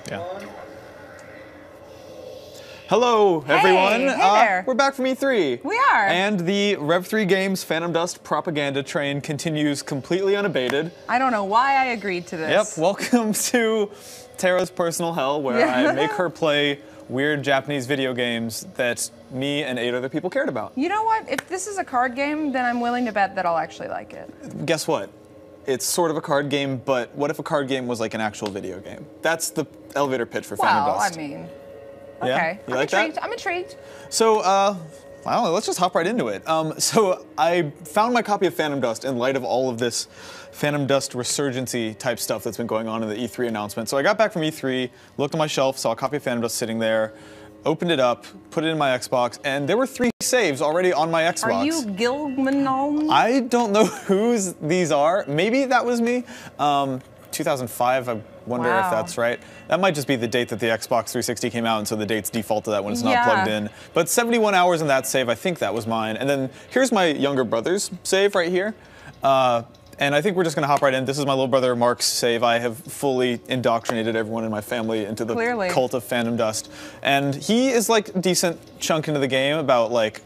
Yeah. Hello, everyone. Hey there. We're back from E3. We are. And the Rev3Games Phantom Dust propaganda train continues completely unabated. I don't know why I agreed to this. Yep, welcome to Tara's personal hell, where I make her play weird Japanese video games that me and 8 other people cared about. You know what? If this is a card game, then I'm willing to bet that I'll actually like it. Guess what? It's sort of a card game, but what if a card game was like an actual video game? That's the elevator pitch for Phantom Dust. Well, I mean, Yeah? okay. You like that? I'm intrigued. So, I don't know, let's just hop right into it. So I found my copy of Phantom Dust in light of all of this Phantom Dust resurgency type stuff that's been going on in the E3 announcement. So I got back from E3, looked on my shelf, saw a copy of Phantom Dust sitting there, opened it up, put it in my Xbox, and there were 3 saves already on my Xbox. Are you Gilmanon? I don't know whose these are. Maybe that was me. 2005, I wonder if that's right. That might just be the date that the Xbox 360 came out, and so the date's default to that when it's not plugged in. But 71 hours in that save, I think that was mine. And then here's my younger brother's save right here. And I think we're just gonna hop right in. This is my little brother Mark's save. I have fully indoctrinated everyone in my family into the cult of Phantom Dust. And he is like a decent chunk into the game, about like,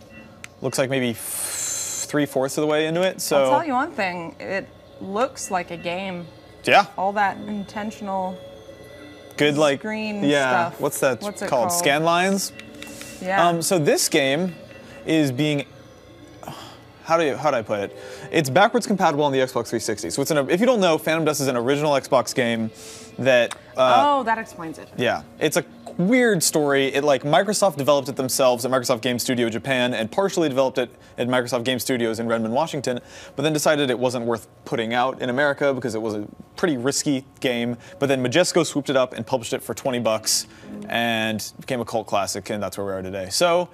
looks like maybe 3/4 of the way into it. So I'll tell you one thing, it looks like a game. Yeah. All that intentional good like screen stuff. What's that What's it called? Scan lines? Yeah. So this game is being, how do I put it? It's backwards compatible on the Xbox 360. So it's if you don't know, Phantom Dust is an original Xbox game that oh, that explains it. Yeah. It's a weird story. It like Microsoft developed it themselves at Microsoft Game Studio Japan and partially developed it at Microsoft Game Studios in Redmond, Washington, but then decided it wasn't worth putting out in America because it was a pretty risky game. But then Majesco swooped it up and published it for $20 and became a cult classic, and that's where we are today. So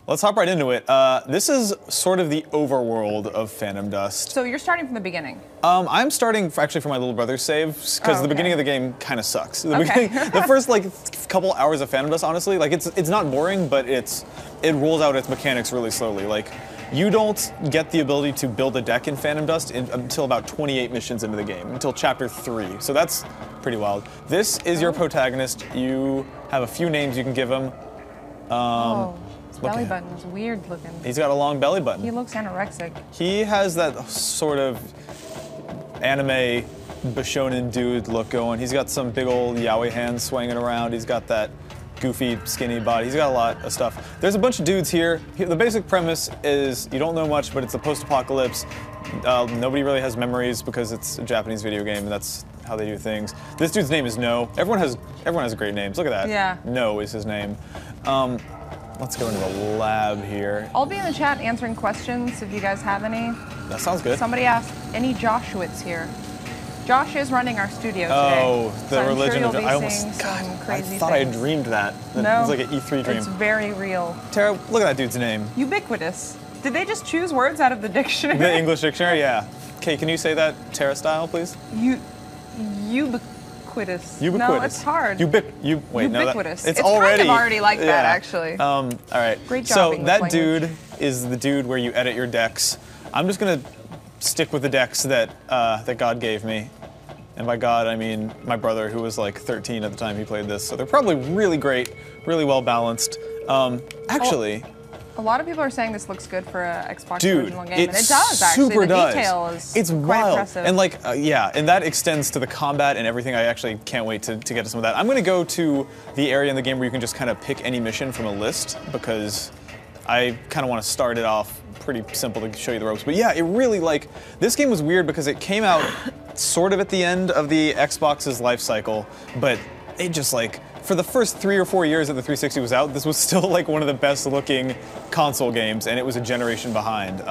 let's hop right into it. This is sort of the overworld of Phantom Dust. So you're starting from the beginning? I'm starting actually from my little brother's save, because the beginning of the game kind of sucks. The first like couple hours of Phantom Dust, honestly, like it's not boring, but it rolls out its mechanics really slowly. Like, you don't get the ability to build a deck in Phantom Dust until about 28 missions into the game, until chapter 3. So that's pretty wild. This is your protagonist. You have a few names you can give him. His belly button is weird looking. He's got a long belly button. He looks anorexic. He has that sort of anime Bishonen dude look going. He's got some big old yaoi hands swinging around. He's got that goofy, skinny body. He's got a lot of stuff. There's a bunch of dudes here. The basic premise is you don't know much, but it's a post-apocalypse. Nobody really has memories because it's a Japanese video game, and that's how they do things. This dude's name is No. Everyone has great names. Look at that. Yeah. No is his name. Let's go into the lab here. I'll be in the chat answering questions if you guys have any. That sounds good. Somebody asked, any Joshuits here? Josh is running our studio today. Oh, the so religion of I thought I dreamed that. No, it's like an E3 dream. It's very real. Tara, look at that dude's name. Ubiquitous. Did they just choose words out of the dictionary? The English dictionary, yeah. Okay, can you say that Tara style, please? Ubiquitous. Ubiquitous. No, it's hard. Ubiquitous. It's already kind of already like that, actually. All right. Great job. So English that language. dude is the dude where you edit your decks. I'm just gonna stick with the decks that that God gave me. And by God, I mean my brother, who was like 13 at the time he played this. So they're probably really great, really well balanced. Actually, a lot of people are saying this looks good for an Xbox original game, it and it does actually. Super the does. detail is it's quite wild. impressive. And like, yeah, and that extends to the combat and everything. I actually can't wait to get to some of that. I'm gonna go to the area in the game where you can just kind of pick any mission from a list, because I kind of want to start it off pretty simple to show you the ropes. But yeah, it really, like, this game was weird because it came out sort of at the end of the Xbox's life cycle, but it just like, for the first 3 or 4 years that the 360 was out, this was still like one of the best looking console games, and it was a generation behind.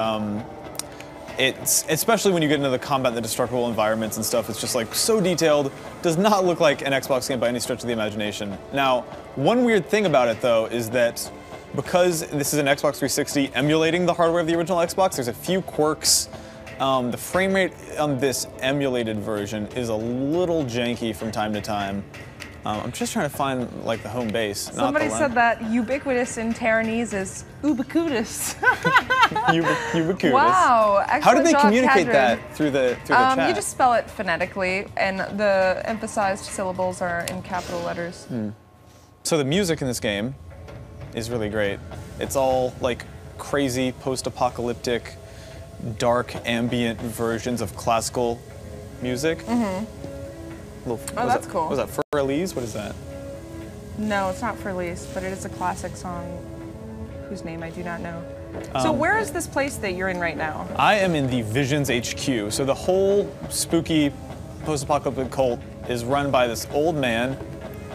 It's, especially when you get into the combat and the destructible environments and stuff, it's just like so detailed, does not look like an Xbox game by any stretch of the imagination. Now, one weird thing about it though is that because this is an Xbox 360 emulating the hardware of the original Xbox, there's a few quirks. The frame rate on this emulated version is a little janky from time to time. I'm just trying to find like the home base. Somebody said that ubiquitous in Terranese is ubiquitous. Ubiquitous. Wow. How did they Excellent job, communicate Kadrin. that through the chat? You just spell it phonetically, and the emphasized syllables are in capital letters. So the music in this game is really great. It's all like crazy post-apocalyptic, dark ambient versions of classical music. Oh, that's cool. Was that For Elise? What is that? No, it's not for Elise, but it is a classic song whose name I do not know. So where is this place that you're in right now? I am in the Visions HQ. So the whole spooky post-apocalyptic cult is run by this old man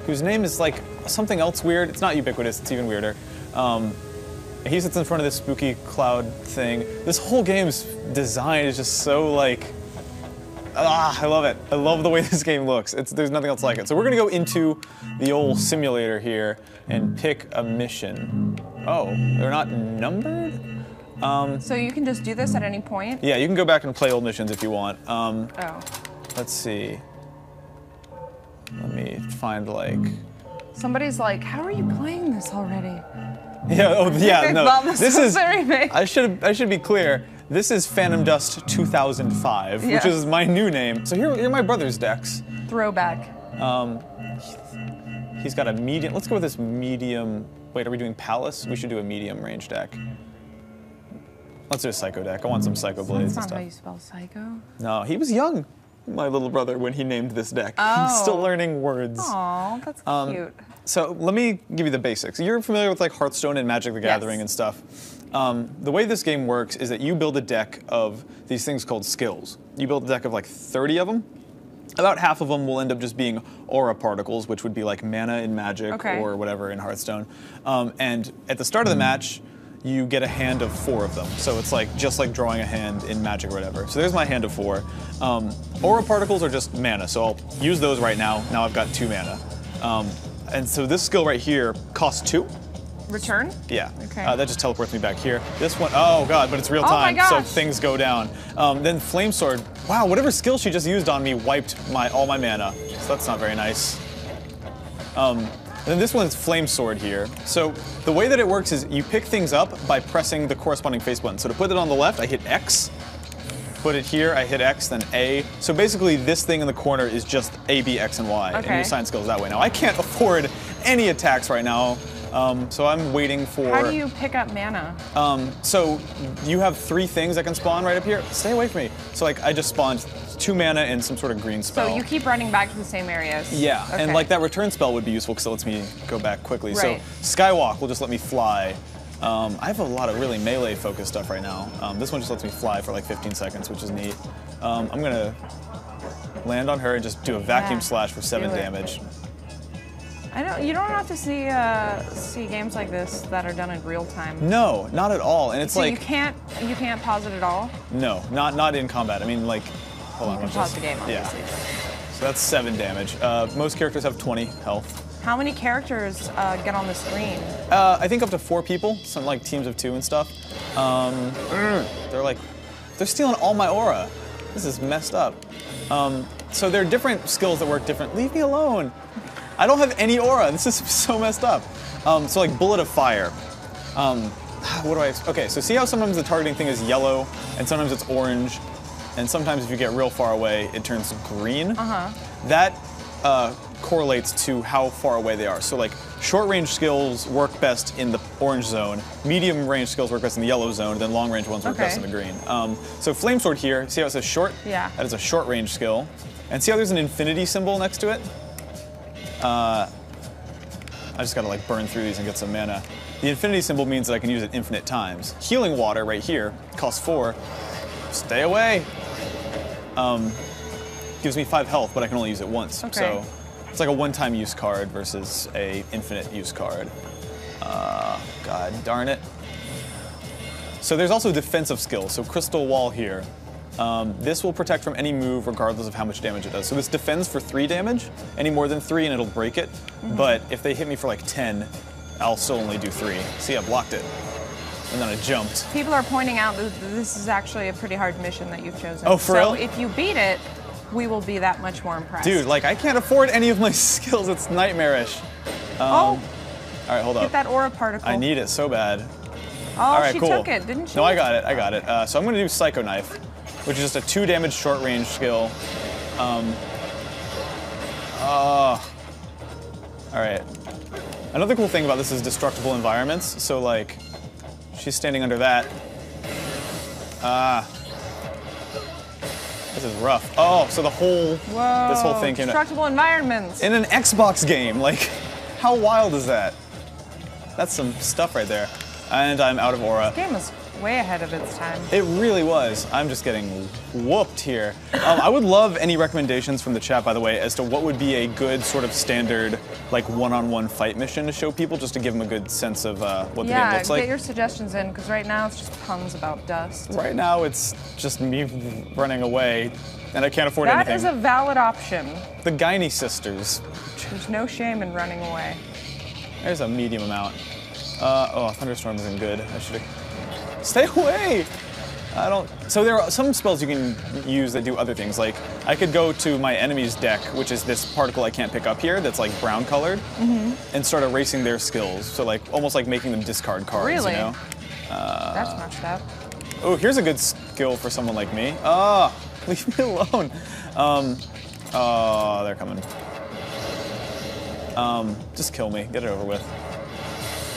whose name is like something else weird. It's not ubiquitous, it's even weirder. He sits in front of this spooky cloud thing. This whole game's design is just so like, I love it. I love the way this game looks. There's nothing else like it. So we're gonna go into the old simulator here and pick a mission. Oh, they're not numbered? So you can just do this at any point? Yeah, you can go back and play old missions if you want. Oh. Let's see. Let me find like... Somebody's like, how are you playing this already? Yeah, oh yeah, no. This is a remake. I should be clear. This is Phantom Dust 2005, Yes. which is my new name. So here are my brother's decks. Throwback. He's got a medium. Let's go with this medium. Wait, are we doing Palace? We should do a medium range deck. Let's do a Psycho deck. I want some Psycho Blades That's and not stuff. how you spell psycho. No, he was young, my little brother, when he named this deck. Oh. He's still learning words. Aw, that's cute. So let me give you the basics. You're familiar with like Hearthstone and Magic the Gathering and stuff. The way this game works is that you build a deck of these things called skills. You build a deck of like 30 of them. About half of them will end up just being aura particles, which would be like mana in Magic or whatever in Hearthstone. And at the start of the match, you get a hand of 4 of them. So it's like just like drawing a hand in Magic or whatever. So there's my hand of 4. Aura particles are just mana, so I'll use those right now. Now I've got 2 mana. And so this skill right here costs 2. Return? Yeah. Okay. That just teleports me back here. This one, oh god, but it's real time, so things go down. Then Flame Sword, wow, whatever skill she just used on me wiped all my mana, so that's not very nice. And then this one's Flame Sword here. So the way that it works is you pick things up by pressing the corresponding face button. So to put it on the left, I hit X. Put it here, I hit X, then A. So basically this thing in the corner is just A, B, X, and Y, and you assign skills that way. Now I can't afford any attacks right now, so I'm waiting for... How do you pick up mana? So you have 3 things that can spawn right up here. Stay away from me. So like I just spawned 2 mana and some sort of green spell. So you keep running back to the same areas? Yeah, and like that return spell would be useful because it lets me go back quickly. So Skywalk will just let me fly. I have a lot of really melee-focused stuff right now. This one just lets me fly for like 15 seconds, which is neat. I'm gonna land on her and just do a vacuum slash for 7 damage. I know you don't have to see games like this that are done in real time. No, not at all. And it's so like you can't pause it at all. No, not in combat. I mean, like, hold on. You can pause the game, obviously. Yeah. So that's 7 damage. Most characters have 20 health. How many characters get on the screen? I think up to 4 people. Some like teams of 2 and stuff. They're stealing all my aura. This is messed up. So there are different skills that work different. Leave me alone. I don't have any aura. This is so messed up. So like Bullet of Fire. What do I? Okay, so see how sometimes the targeting thing is yellow and sometimes it's orange, and sometimes if you get real far away, it turns green. That correlates to how far away they are. So like short range skills work best in the orange zone, medium range skills work best in the yellow zone, then long range ones work best in the green. So Flame Sword here, see how it says short? Yeah. That is a short range skill. And see how there's an infinity symbol next to it? I just gotta like burn through these and get some mana. The infinity symbol means that I can use it infinite times. Healing Water right here costs 4. Stay away. Gives me 5 health, but I can only use it once. So it's like a one-time use card versus a infinite use card. God darn it. So there's also defensive skills. So Crystal Wall here. This will protect from any move regardless of how much damage it does. So this defends for 3 damage, any more than 3 and it'll break it. But if they hit me for like 10, I'll still only do 3. See, I blocked it. And then I jumped. People are pointing out that this is actually a pretty hard mission that you've chosen. Oh, for real? So if you beat it, we will be that much more impressed. Dude, like, I can't afford any of my skills. It's nightmarish. All right, hold up. Get that aura particle. I need it so bad. Oh, All right, she cool. took it, didn't she? No, I got it. I got it. So I'm going to do Psycho Knife, which is just a 2 damage short range skill. All right. Another cool thing about this is destructible environments. So, like, she's standing under that. This is rough. Oh, so this whole thing came destructible environments. in an Xbox game. Like, how wild is that? That's some stuff right there. And I'm out of aura. This game was way ahead of its time. It really was. I'm just getting whooped here. I would love any recommendations from the chat, by the way, as to what would be a good sort of standard, like, one-on-one fight mission to show people, just to give them a good sense of what the game looks like. Yeah, get your suggestions in, because right now it's just puns about dust. Right now it's just me running away, and I can't afford anything. That is a valid option. The Guiney sisters. There's no shame in running away. There's a medium amount. Thunderstorm isn't good. I should have... Stay away! I don't... So there are some spells you can use that do other things. Like, I could go to my enemy's deck, which is this particle I can't pick up here that's, like, brown colored, and start erasing their skills. So, like, almost like making them discard cards, Really? you know? That's messed up. Oh, here's a good skill for someone like me. Leave me alone. They're coming. Just kill me. Get it over with.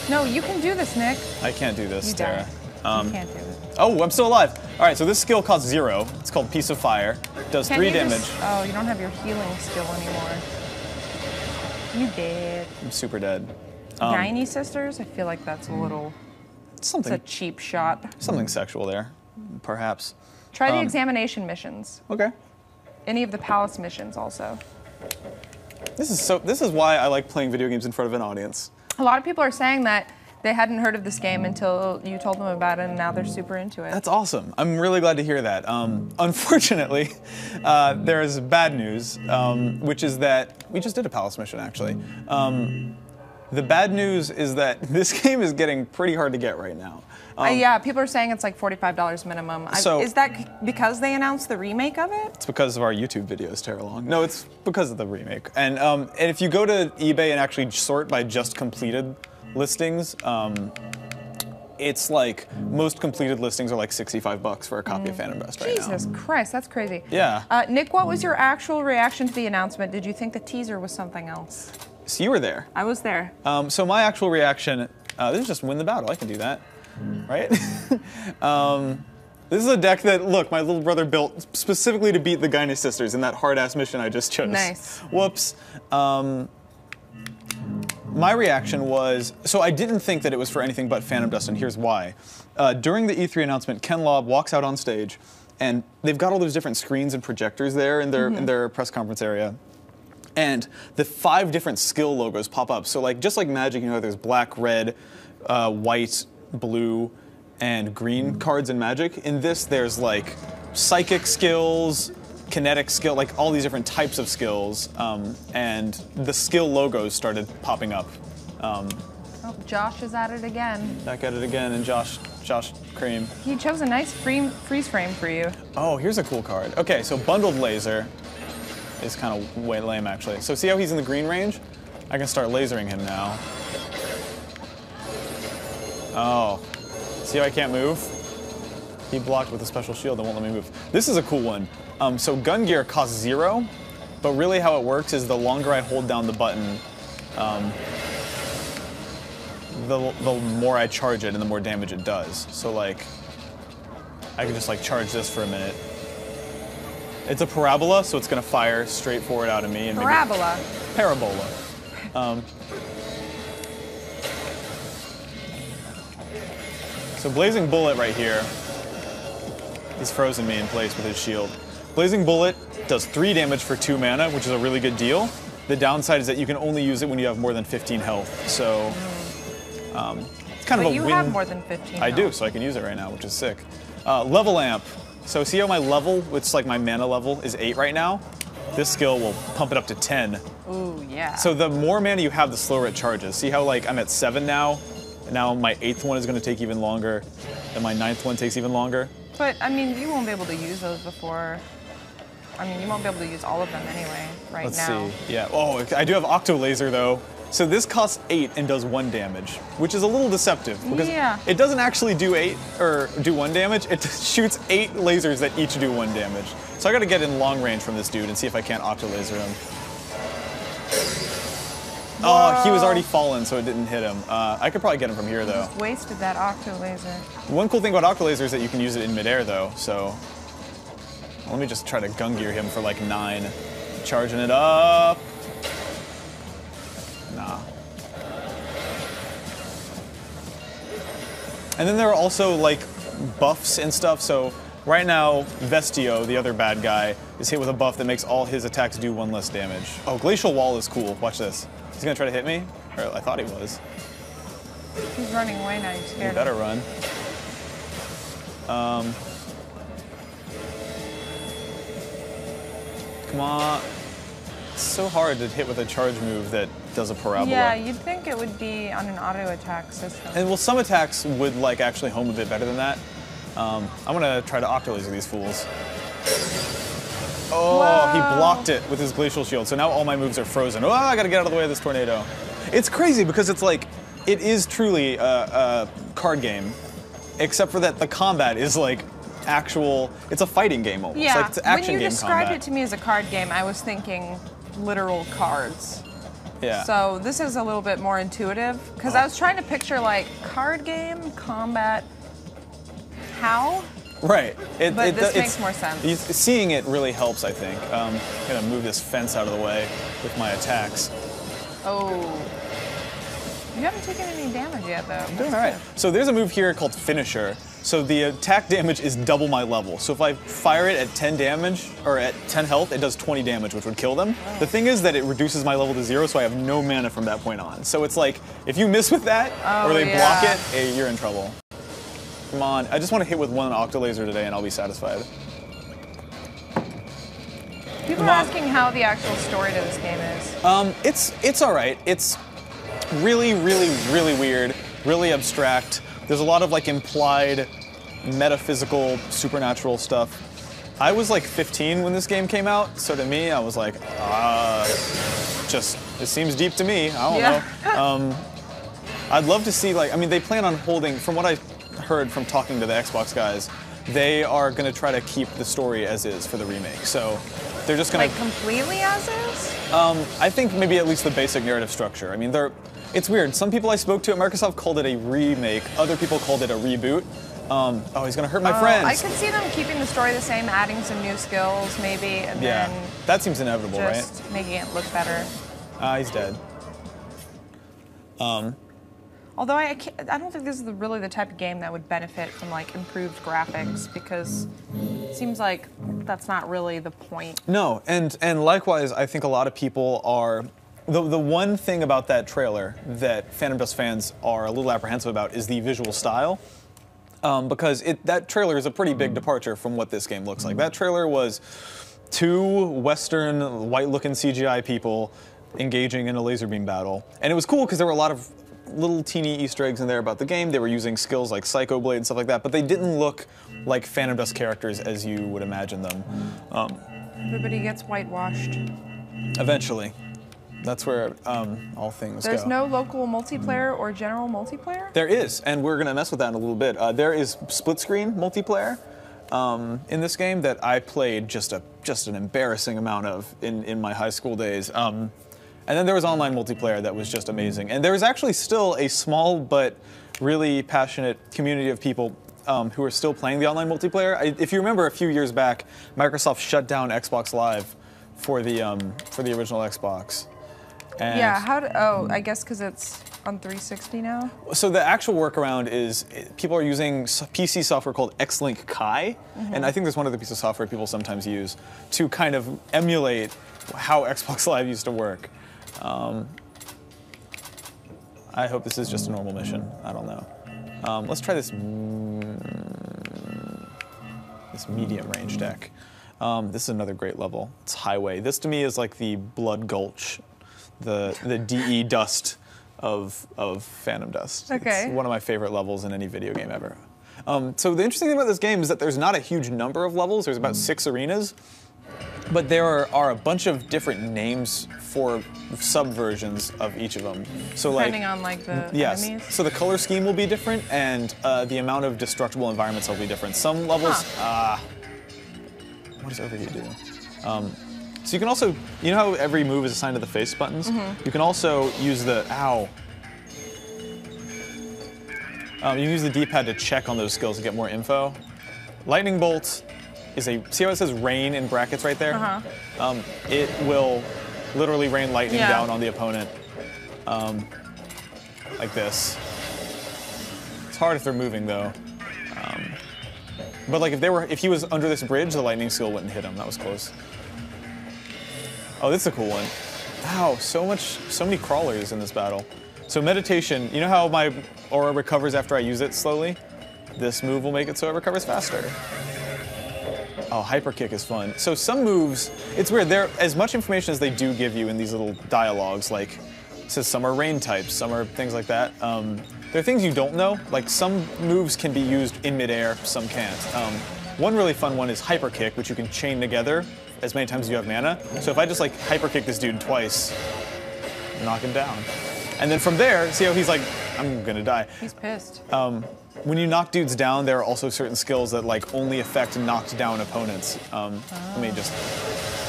No, you can do this, Nick. I can't do this, You Tara. don't. You can't do it. Oh, I'm still alive. All right, so this skill costs 0. It's called Piece of Fire. Does Can't 3 you damage. you don't have your healing skill anymore. You dead. I'm super dead. Guiney sisters? I feel like that's a little... It's a cheap shot. Something sexual there, perhaps. Try the examination missions. Okay. Any of the palace missions also. This is why I like playing video games in front of an audience. A lot of people are saying that they hadn't heard of this game until you told them about it, and now they're super into it. That's awesome. I'm really glad to hear that. Unfortunately, there is bad news, which is that we just did a palace mission, actually. The bad news is that this game is getting pretty hard to get right now. Yeah, people are saying it's like $45 minimum. Is that because they announced the remake of it? It's because of our YouTube videos, Tara Long. No, it's because of the remake. And if you go to eBay and actually sort by just completed listings, it's like most completed listings are like $65 for a copy of Phantom Dust right now. Jesus Christ, that's crazy. Yeah. Nick, what was your actual reaction to the announcement? Did you think the teaser was something else? So you were there. I was there. So my actual reaction, this is just win the battle. I can do that, right? This is a deck that, look, my little brother built specifically to beat the Guiney sisters in that hard-ass mission I just chose. Nice. Whoops. My reaction was, so I didn't think that it was for anything but Phantom Dust, and here's why. During the E3 announcement, Ken Lobb walks out on stage, and they've got all those different screens and projectors there in their press conference area. And the 5 different skill logos pop up. So like, just like Magic, you know, there's black, red, white, blue, and green cards in Magic. In this, there's like psychic skills, kinetic skill, like all these different types of skills. And the skill logos started popping up. Josh is at it again. Back at it again, and Josh Cream. He chose a nice freeze frame for you. Oh, here's a cool card. Okay, so Bundled Laser is kind of way lame, actually. So see how he's in the green range? I can start lasering him now. Oh. See how I can't move? He blocked with a special shield that won't let me move. This is a cool one. So gun gear costs 0, but really how it works is the longer I hold down the button, the more I charge it and the more damage it does. So like, I can just like charge this for a minute. It's a parabola, so it's going to fire straight forward out of me. And Parabola. Parabola. So Blazing Bullet right here, he's frozen me in place with his shield. Blazing Bullet does 3 damage for 2 mana, which is a really good deal. The downside is that you can only use it when you have more than 15 health, so it's kind of a win. But you have more than 15 I do, so I can use it right now, which is sick. Level Amp. So see how my level, which is like my mana level, is 8 right now? This skill will pump it up to 10. Ooh, yeah. So the more mana you have, the slower it charges. See how like I'm at 7 now? And now my 8th one is going to take even longer, and my 9th one takes even longer. But, I mean, you won't be able to use those before I mean, you won't be able to use all of them anyway right Let's now. see. Yeah. Oh, I do have Octo Laser though. So this costs 8 and does 1 damage, which is a little deceptive because it doesn't actually do 8 or do 1 damage. It shoots 8 lasers that each do 1 damage. So I got to get in long range from this dude and see if I can't Octo Laser him. Whoa. Oh, he was already fallen, so it didn't hit him. I could probably get him from here though. Just wasted that Octo Laser. One cool thing about Octo Laser is that you can use it in midair though. So let me just try to gun gear him for like 9, charging it up. Nah. And then there are also like buffs and stuff. So right now, Vestio, the other bad guy, is hit with a buff that makes all his attacks do 1 less damage. Oh, Glacial Wall is cool. Watch this. He's gonna try to hit me? Or I thought he was. He's running away now. He's scared. He better run. Come on. It's so hard to hit with a charge move that does a parabola. Yeah, you'd think it would be on an auto attack system. And well, some attacks would like actually home a bit better than that. I'm gonna try to Octo Laser these fools. Oh, Whoa. He blocked it with his Glacial Shield, so now all my moves are frozen. Oh, I gotta get out of the way of this tornado. It's crazy because it's like, it is truly a card game, except for that the combat is like actual, it's a fighting game almost. Yeah, Like it's action when you game described combat. it to me as a card game, I was thinking literal cards. Yeah. So this is a little bit more intuitive, because I was trying to picture like card game, combat, how? Right. But this makes more sense. Seeing it really helps, I think. I'm gonna move this fence out of the way with my attacks. Oh. You haven't taken any damage yet, though. I'm doing all right. So there's a move here called Finisher. So the attack damage is double my level. So if I fire it at 10 damage, or at 10 health, it does 20 damage, which would kill them. Oh. The thing is that it reduces my level to 0, so I have no mana from that point on. So it's like, if you miss with that, or they block it, hey, you're in trouble. Come on, I just want to hit with 1 Octo Laser today and I'll be satisfied. People are asking how the actual story to this game is. It's all right. It's really, really, really weird, really abstract. There's a lot of like implied metaphysical, supernatural stuff. I was like 15 when this game came out, so to me, I was like, it seems deep to me. I don't know. I'd love to see like, I mean, they plan on holding, from what I heard from talking to the Xbox guys, they are going to try to keep the story as is for the remake. So they're just going to... Like completely as is? I think maybe at least the basic narrative structure. I mean, it's weird. Some people I spoke to at Microsoft called it a remake. Other people called it a reboot. Oh, he's going to hurt my friends. I could see them keeping the story the same, adding some new skills maybe, and then that seems inevitable, just right? making it look better. He's dead. Although I don't think this is really the type of game that would benefit from like improved graphics, because it seems like that's not really the point. No, and likewise, I think a lot of people are. The one thing about that trailer that Phantom Dust fans are a little apprehensive about is the visual style, because that trailer is a pretty big departure from what this game looks like. That trailer was 2 Western white-looking CGI people engaging in a laser beam battle, and it was cool because there were a lot of little teeny Easter eggs in there about the game. They were using skills like Psycho Blade and stuff like that, but they didn't look like Phantom Dust characters as you would imagine them. Everybody gets whitewashed. Eventually. That's where all things go. There's no local multiplayer or general multiplayer? There is, and we're going to mess with that in a little bit. There is split-screen multiplayer in this game that I played just an embarrassing amount of in my high school days. And then there was online multiplayer that was just amazing. And there is actually still a small but really passionate community of people who are still playing the online multiplayer. If you remember a few years back, Microsoft shut down Xbox Live for the original Xbox. And yeah, I guess because it's on 360 now? So the actual workaround is people are using PC software called X-Link Kai, and I think there's one other piece of software people sometimes use to kind of emulate how Xbox Live used to work. I hope this is just a normal mission. I don't know. Let's try this medium range deck. This is another great level. It's Highway. This to me is like the Blood Gulch, the DE dust of Phantom Dust. Okay. It's one of my favorite levels in any video game ever. So the interesting thing about this game is that there's not a huge number of levels. There's about 6 arenas. but there are a bunch of different names for subversions of each of them. So Depending on like the enemies? So the color scheme will be different, and the amount of destructible environments will be different. Some levels, what does overheat do? So you can also, you know how every move is assigned to the face buttons? You can also use the, ow. You can use the D-pad to check on those skills to get more info. Lightning Bolt is a, see how it says rain in brackets right there? It will literally rain lightning down on the opponent, like this. It's hard if they're moving though. But like if he was under this bridge, the lightning skill wouldn't hit him. That was close. Oh, this is a cool one. Wow, so many crawlers in this battle. So meditation, you know how my aura recovers after I use it slowly? This move will make it so it recovers faster. Oh, hyper kick is fun. So some moves, it's weird, they're as much information as they do give you in these little dialogues, like it says some are rain types, some are things like that. There are things you don't know, like some moves can be used in midair, some can't. One really fun one is hyper kick, which you can chain together as many times as you have mana. So if I just like hyper kick this dude twice, knock him down. And then from there, see how he's like, I'm gonna die. He's pissed. When you knock dudes down, there are also certain skills that like only affect knocked down opponents. Let me just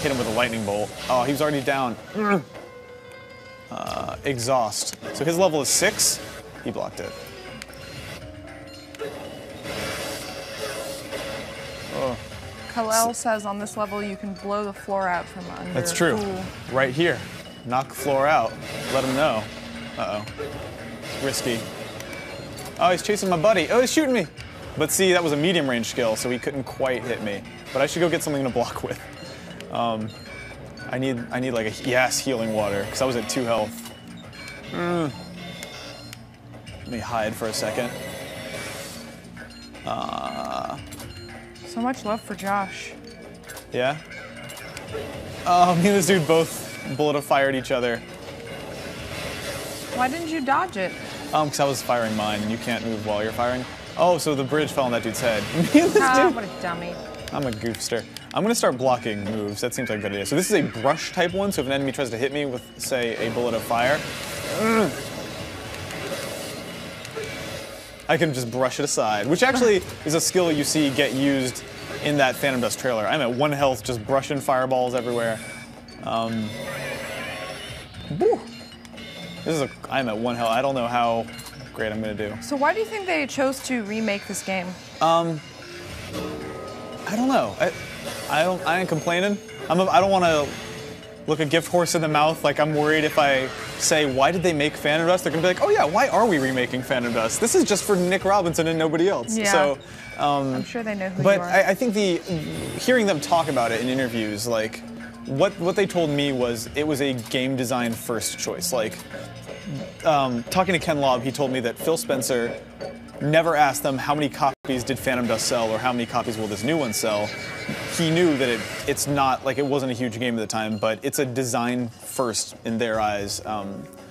hit him with a lightning bolt. Oh, he was already down. Exhaust. So his level is 6. He blocked it. Oh. Kalel says on this level you can blow the floor out from under. That's true. Ooh. Right here. Knock the floor out. Let him know. Uh-oh. Risky. Oh, he's chasing my buddy. Oh, he's shooting me. But see, that was a medium range skill, so he couldn't quite hit me. But I should go get something to block with. I need like a healing water, because I was at 2 health. Let me hide for a second. So much love for Josh. Yeah? Oh, me and this dude both bullet fired each other. Why didn't you dodge it? Because I was firing mine, and you can't move while you're firing. Oh, so the bridge fell on that dude's head. Me and this dude. What a dummy. I'm a goofster. I'm gonna start blocking moves. That seems like a good idea. So this is a brush type one, so if an enemy tries to hit me with, say, a bullet of fire, I can just brush it aside, which actually is a skill you see get used in that Phantom Dust trailer. I'm at 1 health, just brushing fireballs everywhere. I'm at 1 health. I don't know how great I'm gonna do. So why do you think they chose to remake this game? I don't know. I ain't complaining. I don't want to look a gift horse in the mouth. Like I'm worried if I say, why did they make Phantom Dust? They're gonna be like, oh yeah, why are we remaking Phantom Dust? This is just for Nick Robinson and nobody else. Yeah. So, I'm sure they know who you are. But I think hearing them talk about it in interviews, like what they told me was it was a game design first choice. Like talking to Ken Lobb, he told me that Phil Spencer never asked them how many copies did Phantom Dust sell or how many copies will this new one sell. He knew that it's not, like it wasn't a huge game at the time, but it's a design first, in their eyes,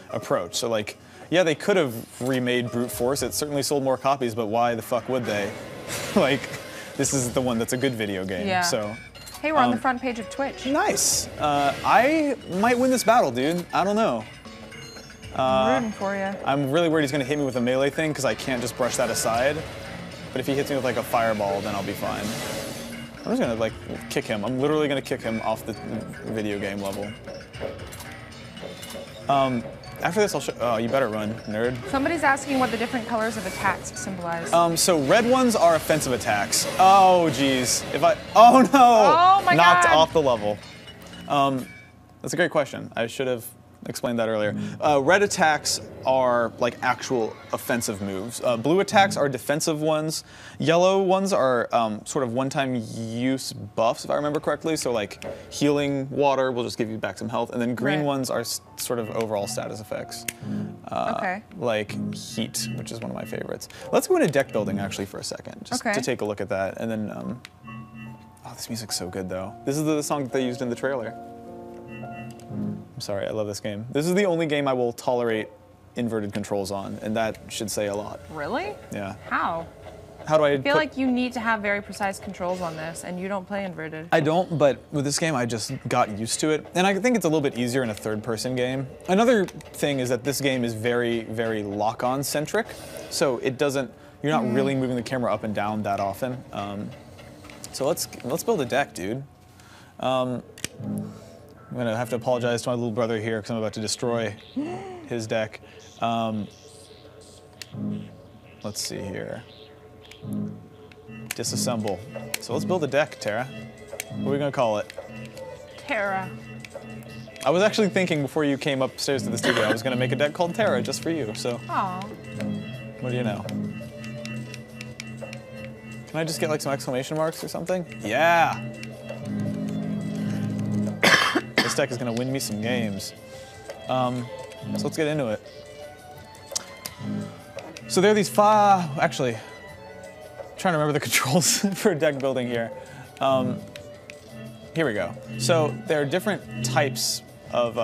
approach. So like, yeah, they could have remade Brute Force. It certainly sold more copies, but why the fuck would they? Like, this is the one that's a good video game. Yeah. So, hey, we're on the front page of Twitch. Nice. I might win this battle, dude. I don't know. I'm rooting for you. I'm really worried he's going to hit me with a melee thing because I can't just brush that aside. But if he hits me with like a fireball, then I'll be fine. I'm just going to like kick him. I'm literally going to kick him off the video game level. After this, I'll show. Oh, you better run, nerd. Somebody's asking what the different colors of attacks symbolize. So red ones are offensive attacks. Oh, geez. Oh no! Oh my Knocked God. off the level. That's a great question. I should have explained that earlier. Red attacks are like actual offensive moves. Blue attacks are defensive ones. Yellow ones are sort of one-time use buffs, if I remember correctly. So like healing water will just give you back some health. And then green ones are sort of overall status effects. Okay. Like heat, which is one of my favorites. Let's go into deck building actually for a second, just to take a look at that. And then, oh, this music's so good though. This is the song that they used in the trailer. I'm sorry, I love this game. This is the only game I will tolerate inverted controls on, and that should say a lot. Really? Yeah. How? How do I I feel like you need to have very precise controls on this, and you don't play inverted. I don't, but with this game, I just got used to it. And I think it's a little bit easier in a third-person game. Another thing is that this game is very, very lock-on centric. So it doesn't, you're not really moving the camera up and down that often. So let's build a deck, dude. I'm gonna have to apologize to my little brother here because I'm about to destroy his deck. Let's see here. Disassemble. So let's build a deck, Tara. What are we gonna call it? Terra. I was actually thinking before you came upstairs to the studio, I was gonna make a deck called Tara just for you, so. Aw. What do you know? Can I just get like some exclamation marks or something? Yeah! This deck is gonna win me some games. So let's get into it. So there are these actually, trying to remember the controls for deck building here. Here we go. So there are different types of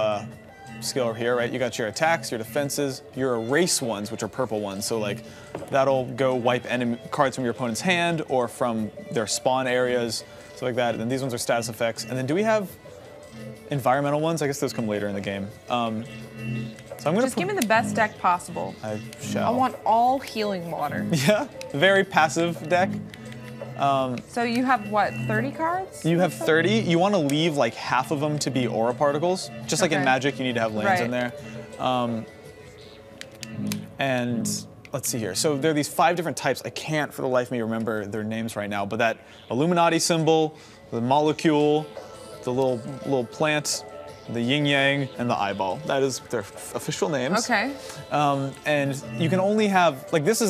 skill here, right? You got your attacks, your defenses, your erase ones, which are purple ones. So like that'll go wipe cards from your opponent's hand or from their spawn areas, stuff like that. And then these ones are status effects. And then do we have environmental ones? I guess those come later in the game. So I'm gonna Just give me the best deck possible. I shall. I want all healing water. Yeah, very passive deck. So you have what, 30 cards? You have 30. You want to leave like half of them to be aura particles. Just like in Okay. Magic, you need to have lands in Right. there. And let's see here. So there are these 5 different types. I can't for the life of me remember their names right now, but that Illuminati symbol, the molecule, the little plant, the yin yang, and the eyeball. That is their official names. Okay. And you can only have, like this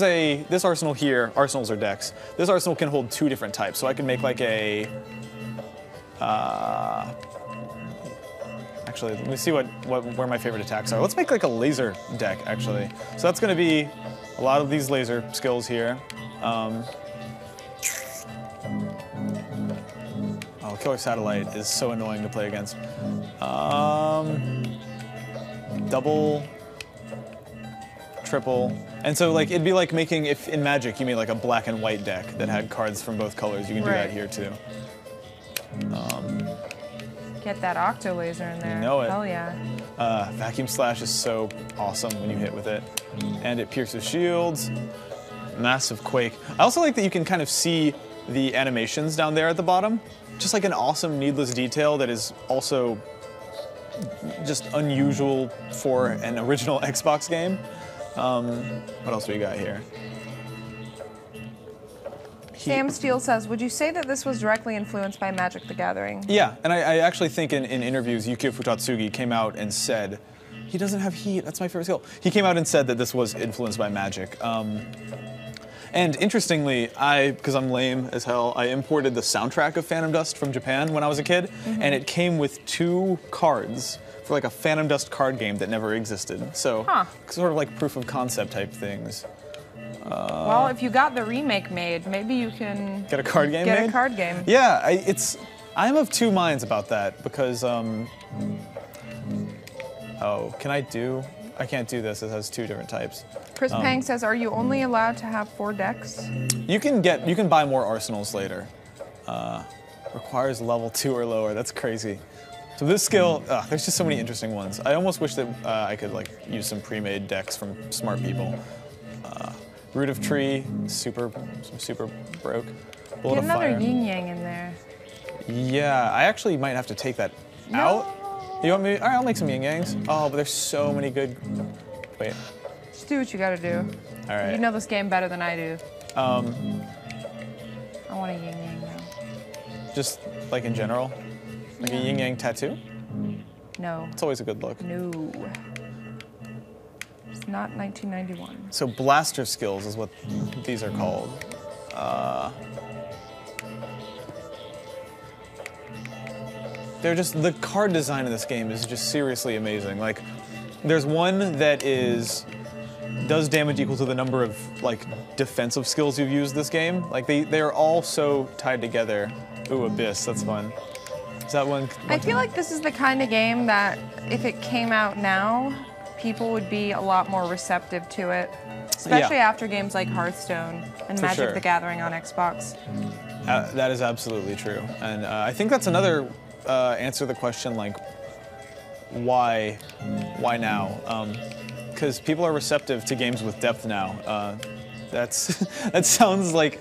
arsenal here, arsenals are decks. This arsenal can hold 2 different types. So I can make like a, actually, let me see where my favorite attacks are. Let's make like a laser deck, actually. So that's gonna be a lot of these laser skills here. Oh, Killer Satellite is so annoying to play against. Double, triple. And so like it'd be like making, if in Magic you made like a black and white deck that had cards from both colors, you can do Right. that here too. Get that octo laser in there. You know it. Hell yeah. Vacuum Slash is so awesome when you hit with it. And it pierces shields. Massive Quake. I also like that you can kind of see the animations down there at the bottom. Just like an awesome needless detail that is also just unusual for an original Xbox game. What else we got here? Sam Steele says, would you say that this was directly influenced by Magic the Gathering? Yeah, and I actually think in interviews, Yukio Futatsugi came out and said, he doesn't have heat, that's my favorite skill. He came out and said that this was influenced by Magic. And interestingly, because I'm lame as hell, I imported the soundtrack of Phantom Dust from Japan when I was a kid, and it came with 2 cards for like a Phantom Dust card game that never existed. So sort of like proof of concept type things. Well, if you got the remake made, maybe you can Get a card game get made? a card game. Yeah, I'm of 2 minds about that because, oh, I can't do this, it has 2 different types. Chris Pang says, are you only allowed to have 4 decks? You can buy more arsenals later. Requires level 2 or lower, that's crazy. So this skill, there's just so many interesting ones. I almost wish that I could like use some pre-made decks from smart people. Root of Tree, super broke. Bullet Get of another Fire. yin yang in there. Yeah, I actually might have to take that out. You want me? All right, I'll make some yin yangs. Oh, but there's so many good. Wait. Just do what you gotta do. All right. You know this game better than I do. I want a yin yang now. Just like in general, like a yin yang tattoo. No. It's always a good look. No. It's not 1991. So blaster skills is what these are called. They're just, the card design in this game is just seriously amazing. Like, there's one that does damage equal to the number of like defensive skills you've used this game. Like they're all so tied together. Ooh, Abyss, that's fun. Is that one? I feel like this is the kind of game that if it came out now, people would be a lot more receptive to it. especially after games like Hearthstone and For Magic sure. the Gathering on Xbox. That is absolutely true, and I think that's another answer to the question, like, why now? Because people are receptive to games with depth now. That sounds like.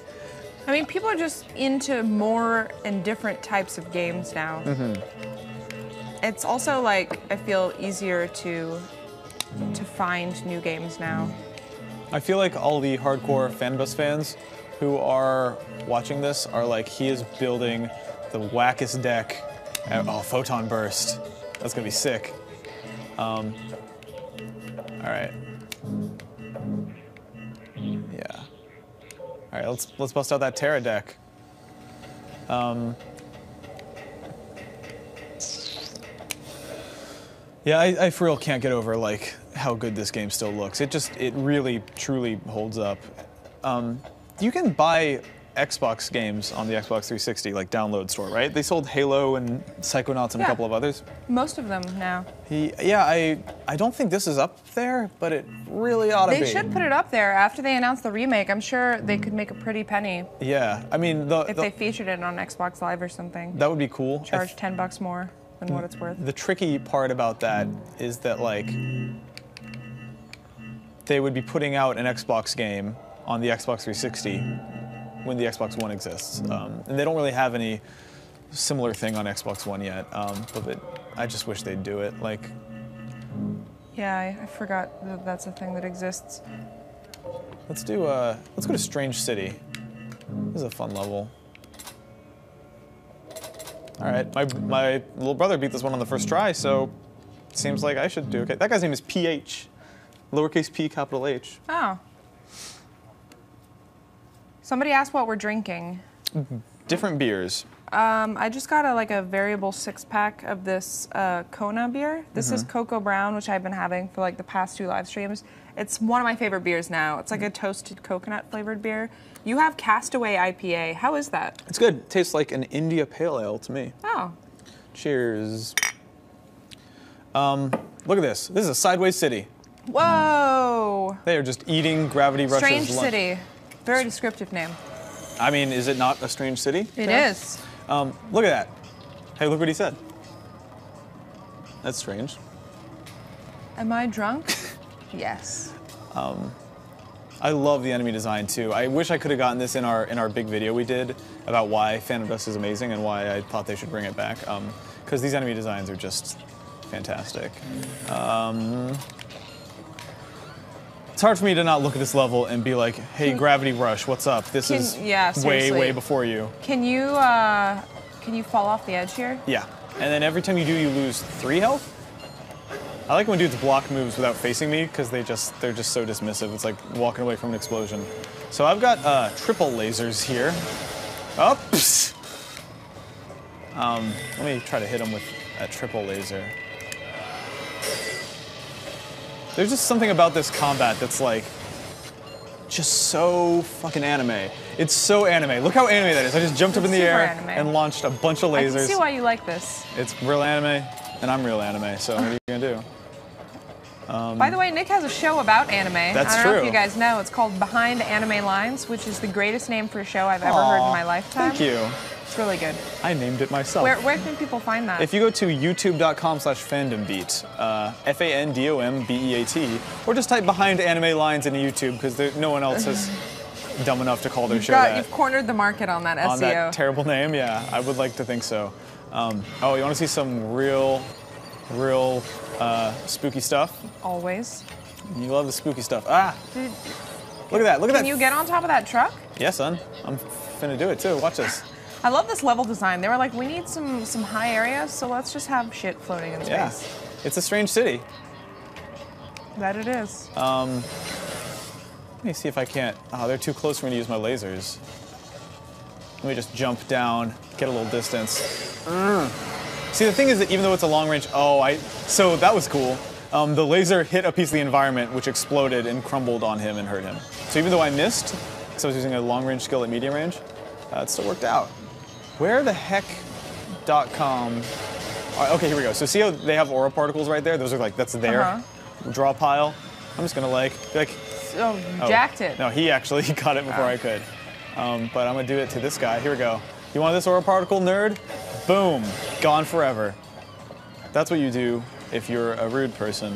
I mean, people are just into more and different types of games now. It's also like I feel easier to find new games now. I feel like all the hardcore Fanbus fans who are watching this are like, he is building the wackest deck. Oh, Photon Burst. That's gonna be sick. All right. Yeah. All right, let's bust out that Terra deck. Yeah, I for real can't get over like how good this game still looks. It really truly holds up. You can buy Xbox games on the Xbox 360 like download store, right? They sold Halo and Psychonauts and a couple of others. Most of them now. Yeah, I don't think this is up there, but it really ought to be. They should put it up there after they announce the remake. I'm sure they could make a pretty penny Yeah, I mean if they featured it on Xbox Live or something. that would be cool. Charge $10 more than what it's worth. The tricky part about that is that like they would be putting out an Xbox game on the Xbox 360 when the Xbox One exists, and they don't really have any similar thing on Xbox One yet. But I just wish they'd do it. Like, Yeah, I forgot that that's a thing that exists. let's go to Strange City. This is a fun level. All right, my little brother beat this one on the first try, so it seems like I should do okay. That guy's name is PH, lowercase p, capital H. Oh. Somebody asked what we're drinking. Different beers. I just got a variable 6-pack of this Kona beer. This is Cocoa Brown, which I've been having for like the past 2 live streams. It's one of my favorite beers now. It's like a toasted coconut flavored beer. You have Castaway IPA. How is that? It's good. It tastes like an India Pale Ale to me. Oh. Cheers. Look at this. This is a sideways city. Whoa. They are just eating Gravity Rush's Strange lunch. City. Very descriptive name. I mean, is it not a strange city? It is. Look at that. Hey, look what he said. That's strange. Am I drunk? Yes. I love the enemy design too. I wish I could have gotten this in our big video we did about why Phantom Dust is amazing and why I thought they should bring it back. Because these enemy designs are just fantastic. It's hard for me to not look at this level and be like, hey, Gravity Rush, what's up? This is way before you. Can you fall off the edge here? Yeah. And then every time you do, you lose 3 health. I like when dudes block moves without facing me because they're just so dismissive. It's like walking away from an explosion. So I've got triple lasers here. Oops. Let me try to hit him with a triple laser. There's just something about this combat that's like just so fucking anime. It's so anime. Look how anime that is. I just jumped up in the air and launched a bunch of lasers. I can see why you like this. It's real anime, and I'm real anime, so what are you gonna do? By the way, Nick has a show about anime. That's I don't know if true. you guys know. It's called Behind Anime Lines, which is the greatest name for a show I've ever heard in my lifetime. Thank you. It's really good. I named it myself. Where can people find that? If you go to youtube.com/fandombeat, FANDOMBEAT, or just type Behind Anime Lines into YouTube, because no one else is dumb enough to call their show that. You've cornered the market on that SEO. On that terrible name, yeah, I would like to think so. Oh, you want to see some real spooky stuff? Always. You love the spooky stuff. Ah! Look at that, look at that. Can you get on top of that truck? Yeah, son. I'm finna do it too. Watch this. I love this level design. They were like, we need some high areas, so let's just have shit floating in space. Yeah. It's a strange city. That it is. Let me see if I can't. Oh, they're too close for me to use my lasers. Let me just jump down, get a little distance. See, the thing is that even though it's a long range, so that was cool. The laser hit a piece of the environment, which exploded and crumbled on him and hurt him. So even though I missed, because I was using a long range skill at medium range, it still worked out. Where the heck.com? Okay, here we go. So see how they have aura particles right there? Those are like, that's their draw pile. I'm just gonna like, be like, Oh, you jacked it. no, he actually got it before I could. But I'm gonna do it to this guy. Here we go. You want this aura particle, nerd? Boom, gone forever. That's what you do if you're a rude person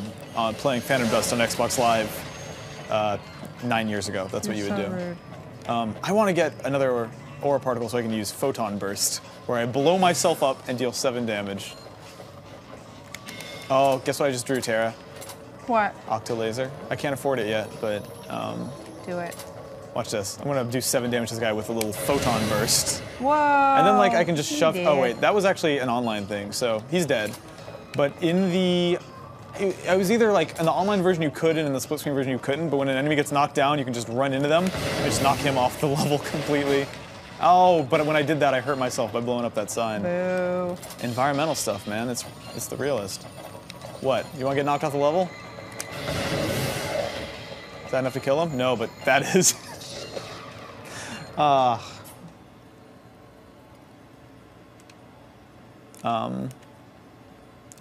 playing Phantom Dust on Xbox Live 9 years ago. That's what you would do. Rude. I want to get another aura particle so I can use Photon Burst, where I blow myself up and deal 7 damage. Oh, guess what I just drew, Tara? What? Octolaser. I can't afford it yet, but Do it. watch this. I'm gonna do 7 damage to this guy with a little Photon Burst. Whoa. And then like I can just he shove, oh did. wait, that was actually an online thing, so he's dead. But in the, it was either like in the online version you could and in the split screen version you couldn't, but when an enemy gets knocked down, you can just run into them and just knock him off the level completely. Oh, but when I did that, I hurt myself by blowing up that sign. Boo. Environmental stuff, man, it's the realest. What, you wanna get knocked off the level? Is that enough to kill him? No, but that is.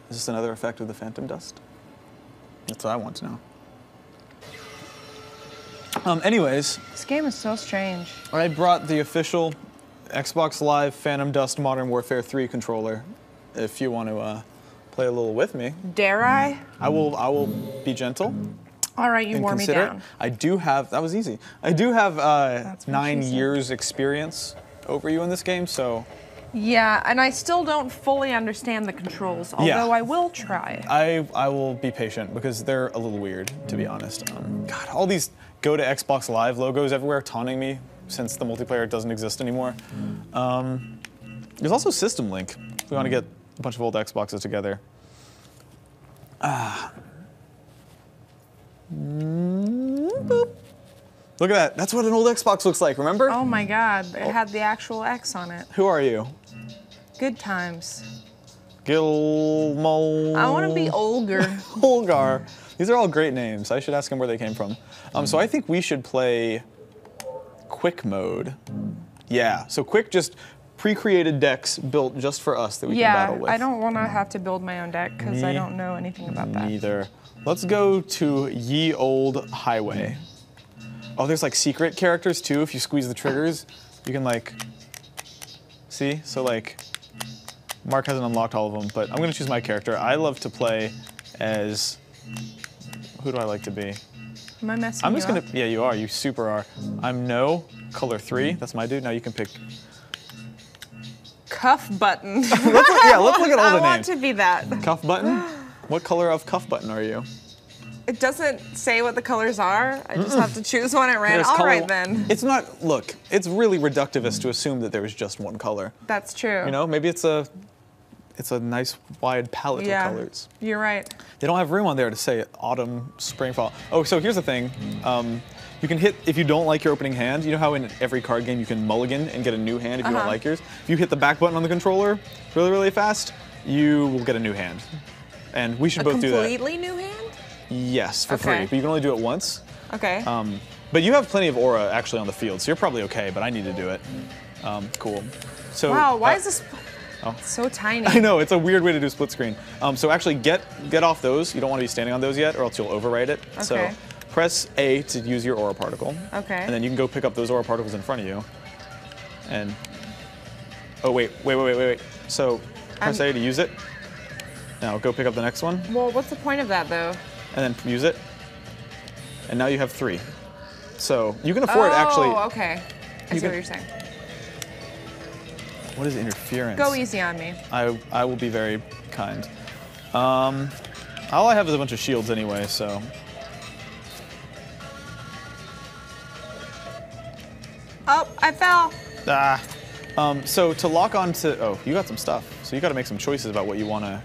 Is this another effect of the Phantom Dust? That's what I want to know. Anyways, This game is so strange. I brought the official Xbox Live Phantom Dust Modern Warfare 3 controller. If you want to play a little with me, Dare I? I will be gentle. All right, you And wore me consider down. it. I do have, that was easy. I do have what 9 she said. years experience over you in this game, so Yeah, and I still don't fully understand the controls, although I will try. I will be patient because they're a little weird, to be honest. God, all these go to Xbox Live logos everywhere taunting me since the multiplayer doesn't exist anymore. There's also System Link if we want to get a bunch of old Xboxes together. Boop. Look at that. That's what an old Xbox looks like, remember? Oh my god, it had the actual X on it. Who are you? Good times. Gilmo. I want to be Olger. Olgar. These are all great names. I should ask him where they came from. So I think we should play quick mode. Yeah, so quick, just pre-created decks built just for us that we can battle with. I don't want to have to build my own deck because I don't know anything about that. Neither. Let's go to Ye Old Highway. Oh, there's like secret characters too. If you squeeze the triggers, you can like, see? So like, Mark hasn't unlocked all of them, but I'm gonna choose my character. I love to play as, who do I like to be? Am I messing I'm just you gonna, up? yeah, you are, you super are. I'm No, color 3, that's my dude. Now you can pick. Cuff Button. Let's look at all the I want names. to be that. Cuff Button? What color of Cuff Button are you? It doesn't say what the colors are. I just have to choose one at random. There's All color- right then. It's not, look, it's really reductivist to assume that there is just one color. That's true. You know, maybe it's a nice wide palette of colors. You're right. They don't have room on there to say autumn, spring, fall. Oh, so here's the thing. You can hit, if you don't like your opening hand, you know how in every card game you can mulligan and get a new hand if you don't like yours? If you hit the back button on the controller really, really fast, you will get a new hand. And we should both do that. Completely new hand? Yes, for Okay. free, but you can only do it once. Okay. But you have plenty of aura actually on the field, so you're probably okay, but I need to do it. Cool. So, wow, why is this so tiny? I know, it's a weird way to do split screen. So actually get off those. You don't want to be standing on those yet, or else you'll overwrite it. So Okay. press A to use your aura particle. Okay. And then you can go pick up those aura particles in front of you. And, oh wait. So press A to use it. Now go pick up the next one, Well, what's the point of that though? and then use it. And now you have 3. So you can afford actually. Oh, okay. I you see can- what you're saying. What is interference? Go easy on me. I will be very kind. All I have is a bunch of shields anyway, so. Oh, I fell. So to lock on to, oh, you got some stuff. So you got to make some choices about what you want to.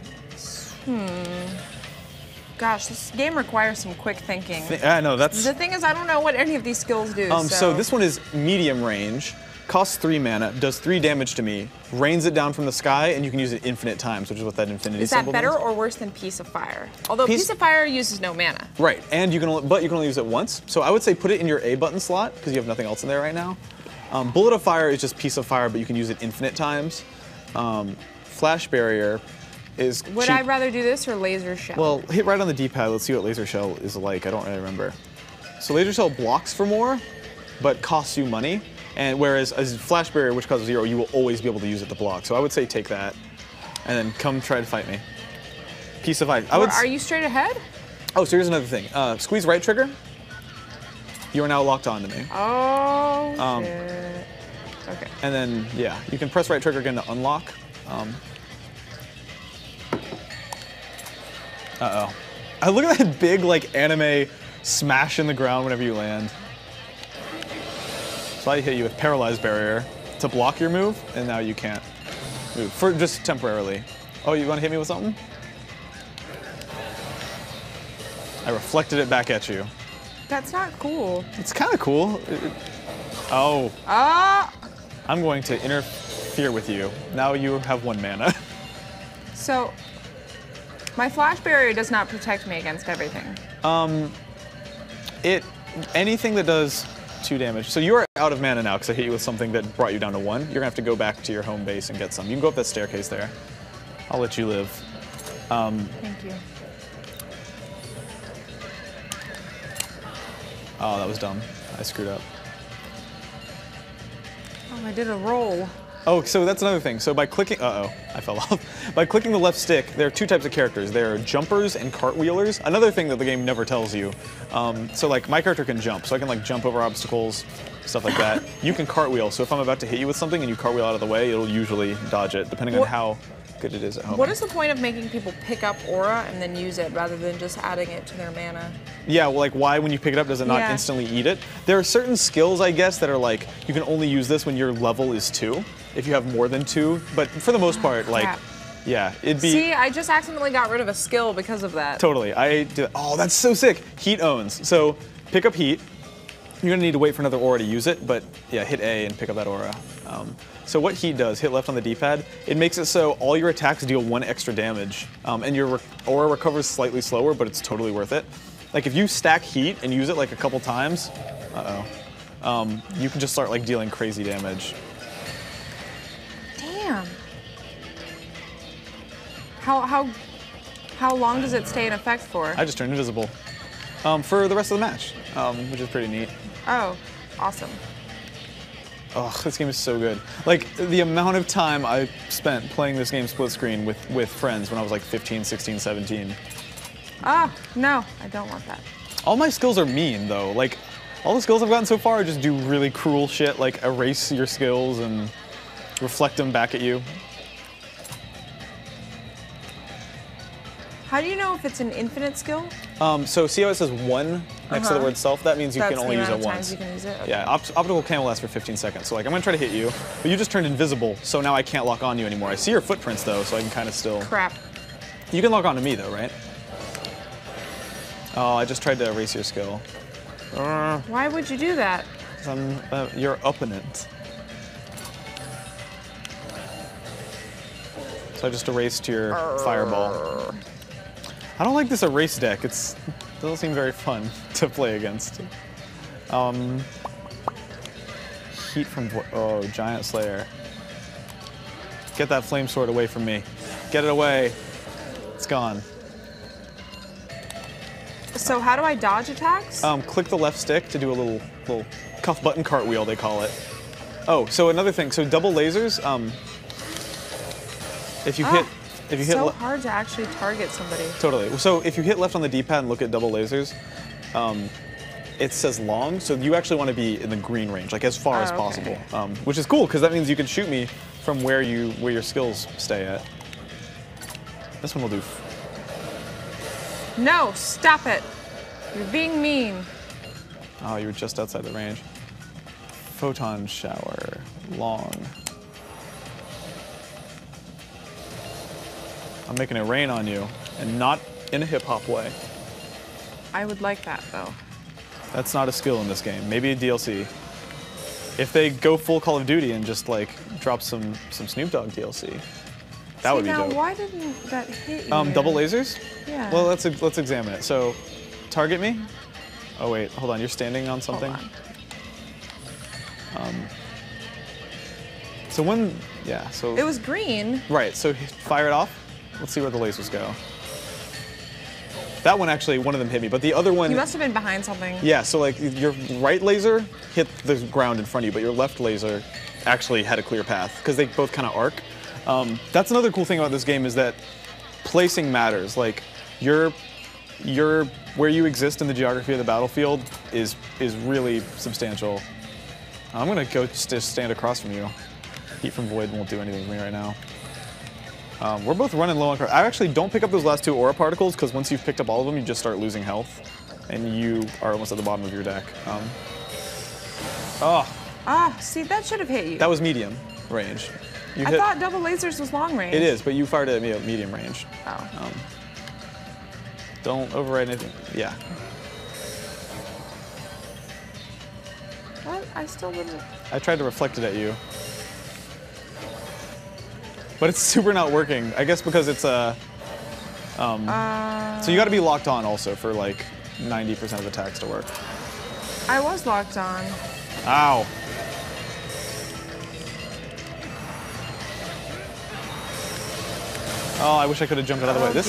Gosh, this game requires some quick thinking. I know that's. The thing is, I don't know what any of these skills do. So this one is medium range, costs 3 mana, does 3 damage to me, rains it down from the sky, and you can use it infinite times, which is what that infinity Is that symbol better means. or worse than Piece of Fire? Although Piece of Fire uses no mana. Right, and you can only use it once. So I would say put it in your A button slot because you have nothing else in there right now. Bullet of Fire is just Piece of Fire, but you can use it infinite times. Flash Barrier is Would cheap. I rather do this or laser shell? Well, hit right on the D-pad. Let's see what laser shell is like. I don't really remember. So laser shell blocks for more, but costs you money. And whereas a flash barrier, which costs 0, you will always be able to use it to block. So I would say take that, and then come try to fight me. Piece of ice. Are you straight ahead? Oh, so here's another thing. Squeeze right trigger. You are now locked onto me. Oh, shit. Okay. And then, yeah, you can press right trigger again to unlock. Uh-oh. Look at that big, like, anime smash in the ground whenever you land. So I hit you with Paralyzed Barrier to block your move, and now you can't move, for just temporarily. Oh, you want to hit me with something? I reflected it back at you. That's not cool. It's kind of cool. Oh. Ah! I'm going to interfere with you. Now you have 1 mana. So, my flash barrier does not protect me against everything. Anything that does 2 damage. So you are out of mana now because I hit you with something that brought you down to 1. You're gonna have to go back to your home base and get some. You can go up that staircase there. I'll let you live. Thank you. Oh, that was dumb. I screwed up. Oh, I did a roll. Oh, so that's another thing. So by clicking, I fell off. By clicking the left stick, there are 2 types of characters. There are jumpers and cartwheelers. Another thing that the game never tells you. So like my character can jump, so I can like jump over obstacles, stuff like that. You can cartwheel, so if I'm about to hit you with something and you cartwheel out of the way, it'll usually dodge it, depending on how good it is at home. What is the point of making people pick up aura and then use it rather than just adding it to their mana? Yeah, well, like why when you pick it up does it not instantly eat it? There are certain skills, I guess, that are like, you can only use this when your level is 2, if you have more than 2, but for the most part, like, yeah, it'd be... See, I just accidentally got rid of a skill because of that. Totally, oh, that's so sick. Heat owns, so pick up heat. You're gonna need to wait for another aura to use it, but yeah, hit A and pick up that aura. So what heat does, hit left on the D-pad, it makes it so all your attacks deal 1 extra damage, and your aura recovers slightly slower, but it's totally worth it. Like if you stack heat and use it like a couple times, you can just start like dealing crazy damage. Damn. How long does it stay in effect for? I just turned invisible. For the rest of the match, which is pretty neat. Oh, awesome. Oh, this game is so good. Like, the amount of time I spent playing this game split screen with friends when I was like 15, 16, 17. Ah, no, I don't want that. All my skills are mean, though. Like, all the skills I've gotten so far just do really cruel shit, like erase your skills and reflect them back at you. How do you know if it's an infinite skill? So see how it says 1 next to the word self? That means you can only use it once. You can use it? Okay. Yeah, optical cam will last for 15 seconds. So like, I'm gonna try to hit you, but you just turned invisible, so now I can't lock on you anymore. I see your footprints though, so I can kind of still... Crap. You can lock onto me though, right? Oh, I just tried to erase your skill. Why would you do that? I'm your opponent. So I just erased your fireball. I don't like this erase deck. It doesn't seem very fun to play against. Heat from Giant Slayer. Get that flame sword away from me. Get it away. It's gone. So how do I dodge attacks? Click the left stick to do a little cuff button cartwheel, they call it. Oh, so another thing. So double lasers. If you hit so hard to actually target somebody. Totally. So if you hit left on the D-pad and look at double lasers, it says long, so you actually want to be in the green range, like as far as possible, which is cool because that means you can shoot me from where your skills stay at. This one will do. No, stop it! You're being mean. Oh, you were just outside the range. Photon shower, long. I'm making it rain on you, and not in a hip-hop way. I would like that, though. That's not a skill in this game. Maybe a DLC. If they go full Call of Duty and just like drop some Snoop Dogg DLC, that would be dope. Why didn't that hit you? Double lasers? Yeah. Well, let's examine it. So, target me. Oh wait, hold on. You're standing on something. Hold on. So when, yeah. So it was green. Right. So fire it off. Let's see where the lasers go. That one actually, one of them hit me, but the other one... You must have been behind something. Yeah, so like your right laser hit the ground in front of you, but your left laser actually had a clear path, because they both kind of arc. That's another cool thing about this game is that placing matters. Like, where you exist in the geography of the battlefield is really substantial. I'm gonna go just stand across from you. Heat from Void won't do anything to me right now. We're both running low on cards. I actually don't pick up those last 2 aura particles, because once you've picked up all of them, you just start losing health, and you are almost at the bottom of your deck. See, that should have hit you. That was medium range. I thought double lasers was long range. It is, but you fired at me at medium range. Oh. Don't override anything. Yeah. What? I still wouldn't. I tried to reflect it at you. But it's super not working. I guess because it's a... So you gotta be locked on also for like 90% of attacks to work. I was locked on. Ow. Oh, I wish I could have jumped out of the way. This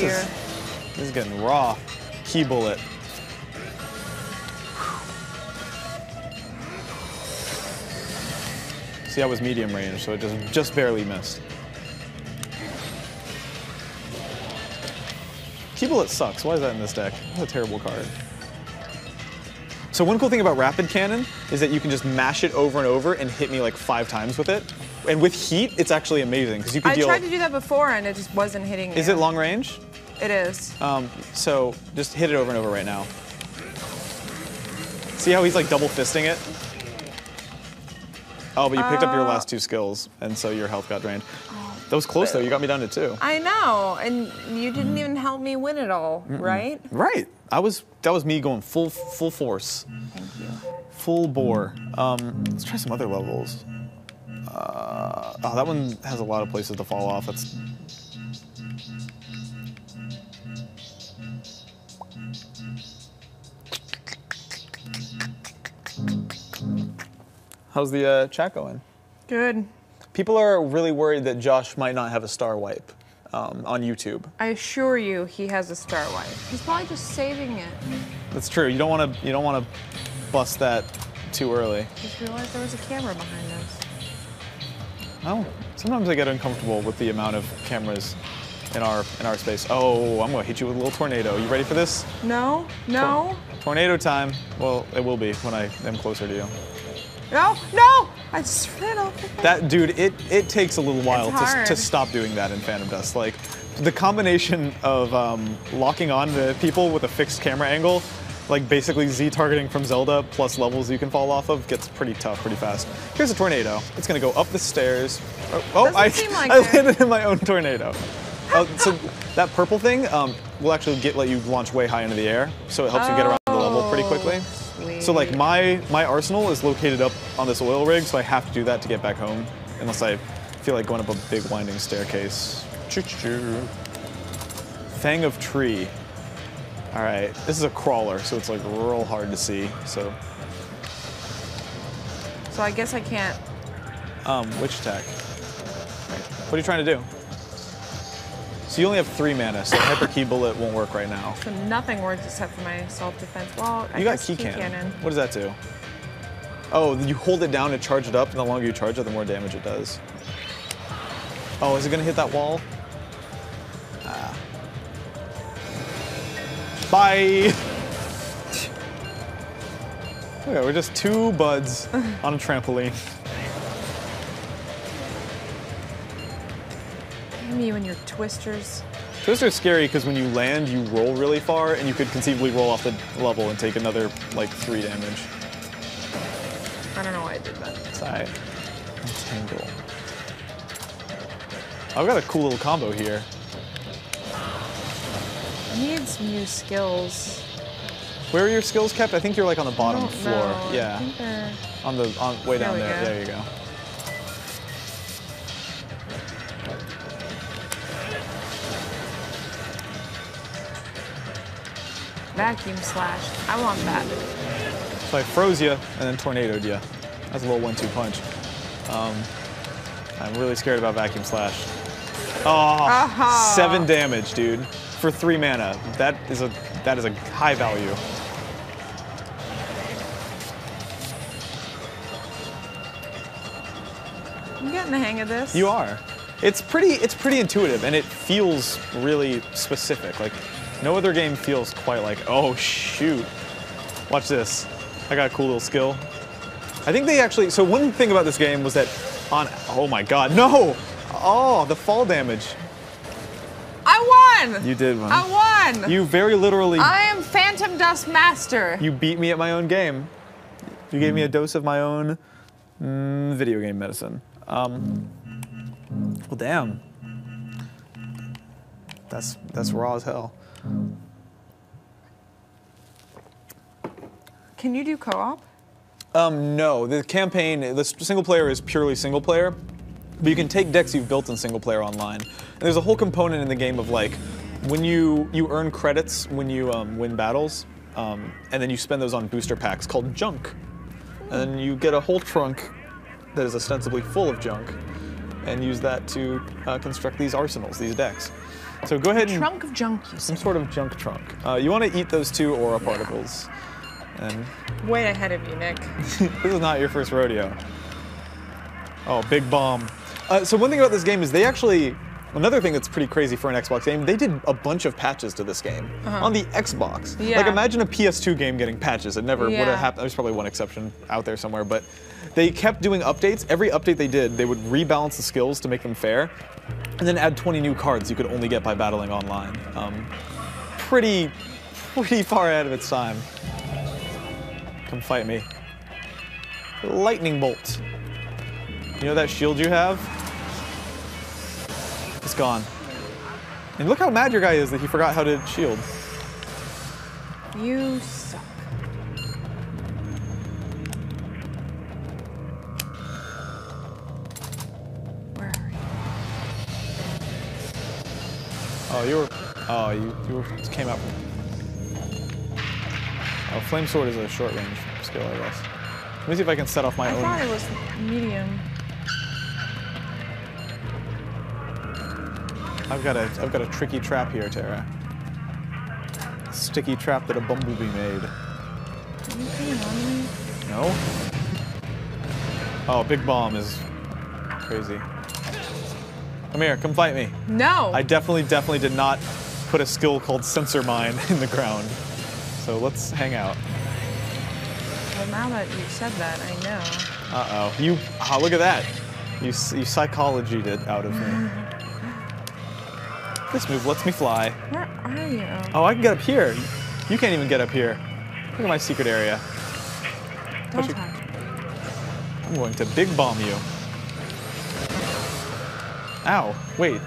is getting raw. Key bullet. See, I was medium range, so it just barely missed. Key bullet sucks. Why is that in this deck? That's a terrible card. So one cool thing about Rapid Cannon is that you can just mash it over and over and hit me like 5 times with it. And with heat, it's actually amazing because you can deal. I tried to do that before and it just wasn't hitting me. Is it long range? It is. So just hit it over and over right now. See how he's like double fisting it? Oh, but you picked up your last 2 skills, and so your health got drained. That was close though. You got me down to 2. I know, and you didn't even help me win it all, right? Right. That was me going full force. Thank you. Full bore. Let's try some other levels. Oh, that one has a lot of places to fall off. That's. How's the chat going? Good. People are really worried that Josh might not have a star wipe on YouTube. I assure you, he has a star wipe. He's probably just saving it. That's true. You don't want to bust that too early. Just realized there was a camera behind us. Oh, sometimes I get uncomfortable with the amount of cameras in our space. Oh, I'm gonna hit you with a little tornado. You ready for this? No, no. Tornado time. Well, it will be when I am closer to you. No, no! I just ran off. That dude, it takes a little while to stop doing that in Phantom Dust. Like the combination of locking on to people with a fixed camera angle, like basically Z targeting from Zelda plus levels you can fall off of, gets pretty tough pretty fast. Here's a tornado. It's gonna go up the stairs. I landed in my own tornado. So that purple thing will actually let you launch way high into the air, so it helps you get around the level pretty quickly. Sweet. So like my arsenal is located up on this oil rig, so I have to do that to get back home, unless I feel like going up a big winding staircase. Fang of Tree. All right, this is a crawler, so it's like real hard to see. So I guess I can't. Witch attack. What are you trying to do? So you only have 3 mana, so Hyper Key Bullet won't work right now. So nothing works except for my self-defense. Well, you got Key Cannon. What does that do? Oh, you hold it down to charge it up, and the longer you charge it, the more damage it does. Oh, is it gonna hit that wall? Bye! Okay, we're just 2 buds on a trampoline. Damn you and your twisters. Twister's scary because when you land, you roll really far, and you could conceivably roll off the level and take another, like, 3 damage. I don't know why I did that. It's alright. Tangle. I've got a cool little combo here. I need some new skills. Where are your skills kept? I think you're like on the bottom floor. No, yeah. I think they're... Way down we there. go. There you go. Vacuum slash. I want that. So I froze you and then tornadoed you. That's a little 1-2 punch. I'm really scared about Vacuum Slash. Oh, 7 damage, dude, for 3 mana. That is a high value. I'm getting the hang of this. You are. It's pretty intuitive, and it feels really specific. Like, no other game feels quite like, oh shoot. Watch this. I got a cool little skill. I think they actually, so one thing about this game was that oh my god, no! Oh, the fall damage. I won! You did win. I won! You very literally. I am Phantom Dust Master. You beat me at my own game. You gave me a dose of my own video game medicine. Well, damn. That's raw as hell. Can you do co-op? No, the campaign, the single player is purely single player, but you can take decks you've built in single player online. And there's a whole component in the game of like, when you earn credits when you win battles, and then you spend those on booster packs called junk. And then you get a whole trunk that is ostensibly full of junk, and use that to construct these arsenals, these decks. So go ahead and... Trunk of junk, you Some say. sort of junk trunk. You want to eat those 2 aura particles. And way ahead of you, Nick. this is not your first rodeo. Oh, big bomb. So one thing about this game is they actually, another thing that's pretty crazy for an Xbox game, they did a bunch of patches to this game on the Xbox. Yeah. Like imagine a PS2 game getting patches. It never would Yeah. have happened. There's probably one exception out there somewhere, but they kept doing updates. Every update they did, they would rebalance the skills to make them fair, and then add 20 new cards you could only get by battling online. Pretty far ahead of its time. Come fight me. Lightning bolt. You know that shield you have? It's gone. And look how mad your guy is that he forgot how to shield. You suck. Where are you? Oh, you came out from... Oh, Flame Sword is a short range skill, I guess. Let me see if I can set off my I own. thought it was medium. I've got a tricky trap here, Tara. A sticky trap that a bumblebee made. Are you coming on me? No? Oh, big bomb is crazy. Come here, come fight me. No! I definitely did not put a skill called Sensor Mine in the ground. So let's hang out. Well, now that you said that, I know. Uh-oh. Look at that. You psychologied it out of me. This move lets me fly. Where are you? Oh, I can get up here. You can't even get up here. Look at my secret area. Don't talk to me. I'm going to big bomb you. Ow, wait.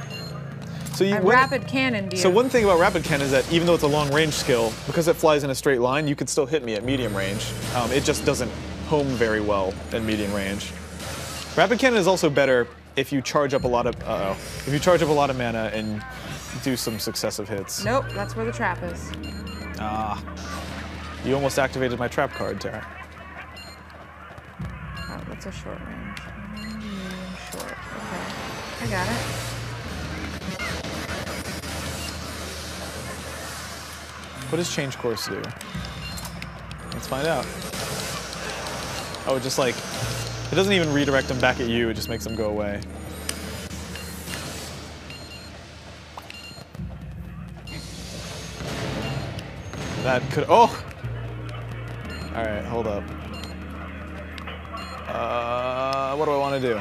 So I rapid cannon, dude. So one thing about rapid cannon is that even though it's a long range skill, because it flies in a straight line, you can still hit me at medium range. It just doesn't home very well in medium range. Rapid cannon is also better if you charge up a lot of if you charge up a lot of mana and do some successive hits. Nope, that's where the trap is. Ah, you almost activated my trap card, Tara. Oh, that's a short range. Medium short. Okay, I got it. What does change course do? Let's find out. Oh, just like, it doesn't even redirect them back at you, it just makes them go away. That could, oh! Alright, hold up. What do I want to do?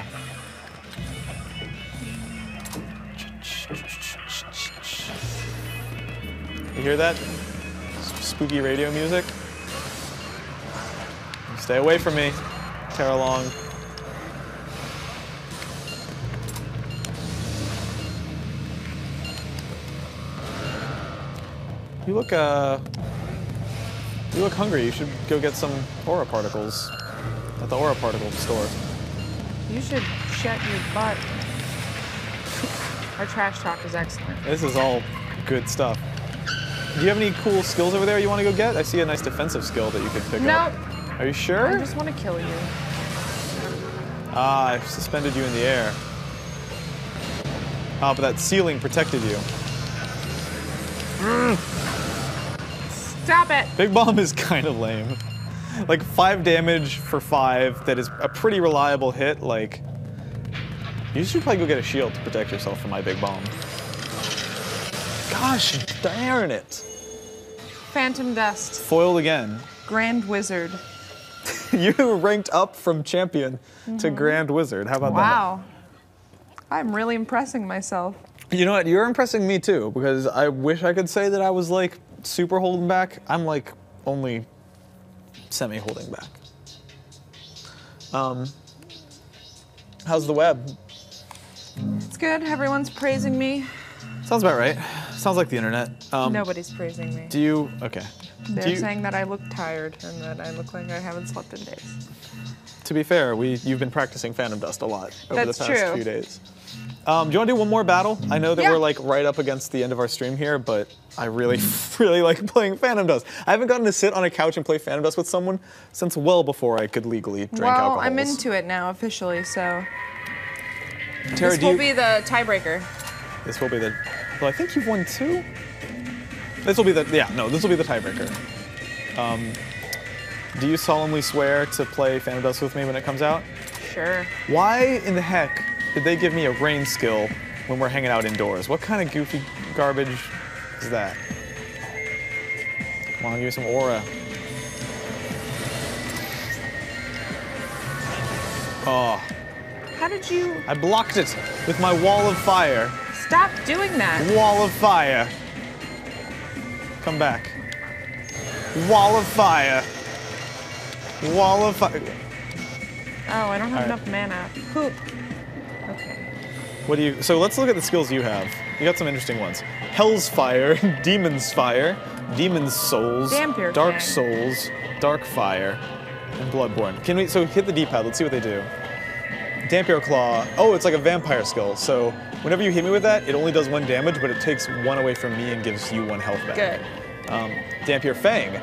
You hear that? Spooky radio music? Stay away from me, Tara Long. You look hungry. You should go get some aura particles at the aura particle store. You should shut your butt. Our trash talk is excellent. This is all good stuff. Do you have any cool skills over there you want to go get? I see a nice defensive skill that you could pick up. Nope. Are you sure? I just want to kill you. Ah, I've suspended you in the air. But that ceiling protected you. Stop it. Big Bomb is kind of lame. Like 5 damage for 5, that is a pretty reliable hit. Like, you should probably go get a shield to protect yourself from my Big Bomb. Gosh darn it. Phantom Dust. Foiled again. Grand Wizard. You ranked up from champion to Grand Wizard. How about that? Wow. I'm really impressing myself. You know what? You're impressing me too, because I wish I could say that I was like super holding back. I'm like only semi holding back. How's the web? It's good. Everyone's praising me. Sounds about right. Sounds like the internet. Nobody's praising me. Do you? Okay. They're saying that I look tired and that I look like I haven't slept in days. To be fair, you've been practicing Phantom Dust a lot over That's the past true. few days. Do you want to do one more battle? I know that Yeah. we're like right up against the end of our stream here, but I really, really like playing Phantom Dust. I haven't gotten to sit on a couch and play Phantom Dust with someone since well before I could legally drink alcohol. Well, I'm into it now officially, so Tara, this will be the tiebreaker. This will be the. Well, I think you've won 2. This will be the. Yeah, no, this will be the tiebreaker. Do you solemnly swear to play Phantom Dust with me when it comes out? Sure. Why in the heck did they give me a rain skill when we're hanging out indoors? What kind of goofy garbage is that? Come on, give me some aura. Oh, How did you I blocked it with my wall of fire. stop doing that? Wall of fire. Come back. Wall of fire. Wall of fire. Oh, I don't have All right. enough mana. Poop. Okay. What do you? So let's look at the skills you have. You got some interesting ones. Hell's Fire, Demon's Fire, Demon's Souls, Dampier Dark Fang. Souls, Dark Fire, and Bloodborne. Can we? So hit the D-pad. Let's see what they do. Dampier Claw. Oh, it's like a vampire skill. So whenever you hit me with that, it only does 1 damage, but it takes 1 away from me and gives you 1 health back. Good. Dampier Fang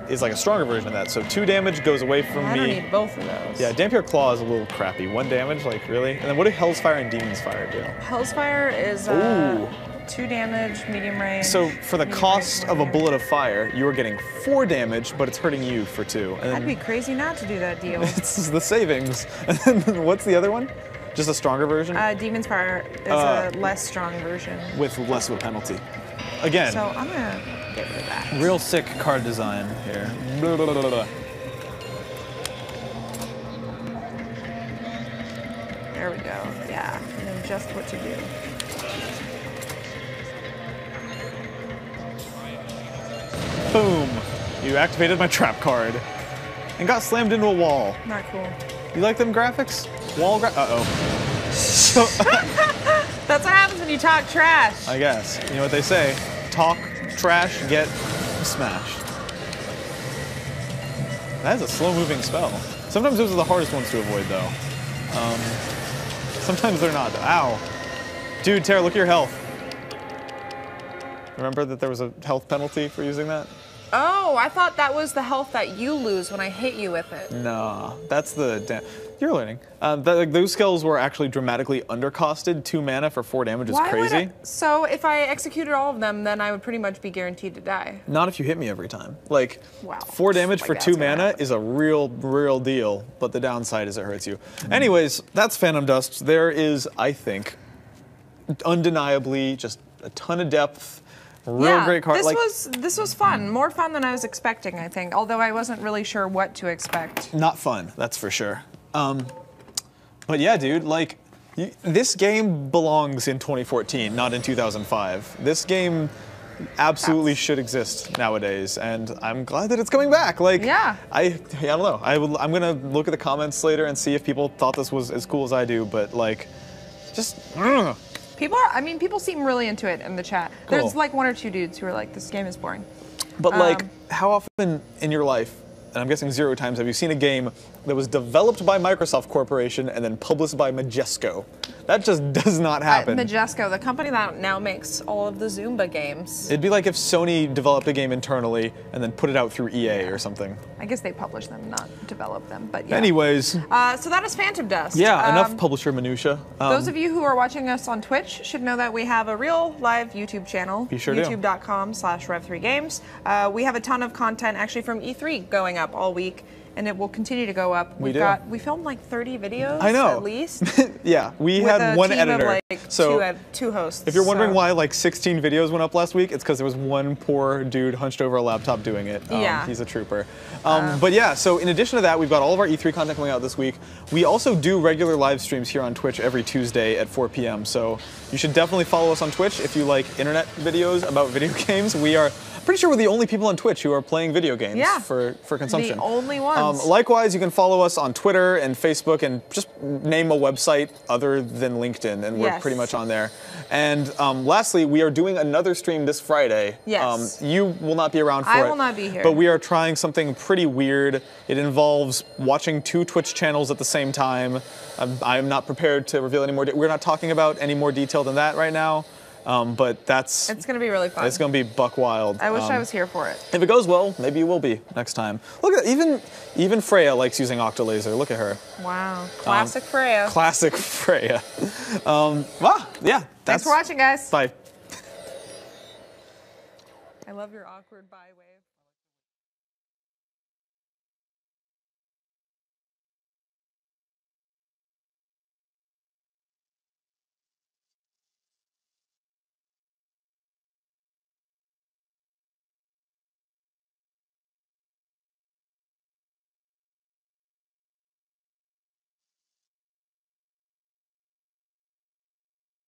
is like a stronger version of that. So 2 damage goes away from I me. don't need both of those. Yeah, Dampier Claw is a little crappy. 1 damage, like really? And then what do Hell's Fire and Demon's Fire do? Hell's Fire is Ooh. 2 damage, medium range. So for the medium cost range, of a whatever. bullet of fire, you are getting 4 damage, but it's hurting you for 2. And I'd then be crazy not to do that deal. it's the savings. And then what's the other one? Just a stronger version? Demon's Fire is a less strong version. With less of a penalty. Again, So I'm gonna get rid of that. real sick card design here. Blah, blah, blah, blah. There we go. Yeah, I know just what to do. Boom. You activated my trap card. And got slammed into a wall. Not cool. You like them graphics? Uh-oh. That's what happens when you talk trash. I guess. You know what they say? Talk trash, get smashed. That is a slow-moving spell. Sometimes those are the hardest ones to avoid, though. Sometimes they're not. Ow. Dude, Tara, look at your health. Remember that there was a health penalty for using that? Oh, I thought that was the health that you lose when I hit you with it. Nah, that's the... You're learning. Those skills were actually dramatically undercosted. 2 mana for 4 damage is crazy. So if I executed all of them, then I would pretty much be guaranteed to die. Not if you hit me every time. Like, Wow. 4 damage Like, for that's 2 what mana happened. is a real deal, but the downside is it hurts you. Anyways, that's Phantom Dust. There is, I think, undeniably just a ton of depth. Real great card. This was fun. More fun than I was expecting, I think. Although I wasn't really sure what to expect. Not fun, that's for sure. But yeah, dude, like, this game belongs in 2014, not in 2005. This game absolutely should exist nowadays, and I'm glad that it's coming back. Like, Yeah. I don't know. I'm gonna look at the comments later and see if people thought this was as cool as I do. But like, just. People seem really into it in the chat. Cool. There's like 1 or 2 dudes who are like, this game is boring. But like, how often in your life and I'm guessing 0 times, have you seen a game that was developed by Microsoft Corporation and then published by Majesco? That just does not happen. Majesco, the company that now makes all of the Zumba games. It'd be like if Sony developed a game internally and then put it out through EA or something. I guess they publish them, not develop them, but yeah. Anyways. So that is Phantom Dust. Yeah, enough publisher minutia. Those of you who are watching us on Twitch should know that we have a real live YouTube channel. You sure do. YouTube.com/Rev3Games. We have a ton of content actually from E3 going up all week, and it will continue to go up. We filmed like 30 videos at least. Yeah, we had one editor. Of like two hosts. If you're wondering why like 16 videos went up last week, it's because there was one poor dude hunched over a laptop doing it. Yeah. He's a trooper. But yeah, so in addition to that, we've got all of our E3 content coming out this week. We also do regular live streams here on Twitch every Tuesday at 4 p.m. So you should definitely follow us on Twitch if you like internet videos about video games. We are pretty sure we're the only people on Twitch who are playing video games for consumption. The only ones. Likewise, you can follow us on Twitter and Facebook and just name a website other than LinkedIn, and we're pretty much on there. And lastly, we are doing another stream this Friday. Yes. You will not be around for it. I will not be here. But we are trying something pretty weird. It involves watching 2 Twitch channels at the same time. I'm not prepared to reveal any more. We're not talking about any more detail than that right now. But it's going to be really fun. It's going to be buck wild. I wish I was here for it. If it goes well, maybe you will be next time. Look at that. Even Freya likes using Octolaser. Look at her. Wow. Classic Freya. Classic Freya. Yeah. Thanks for watching, guys. Bye. I love your awkward bye.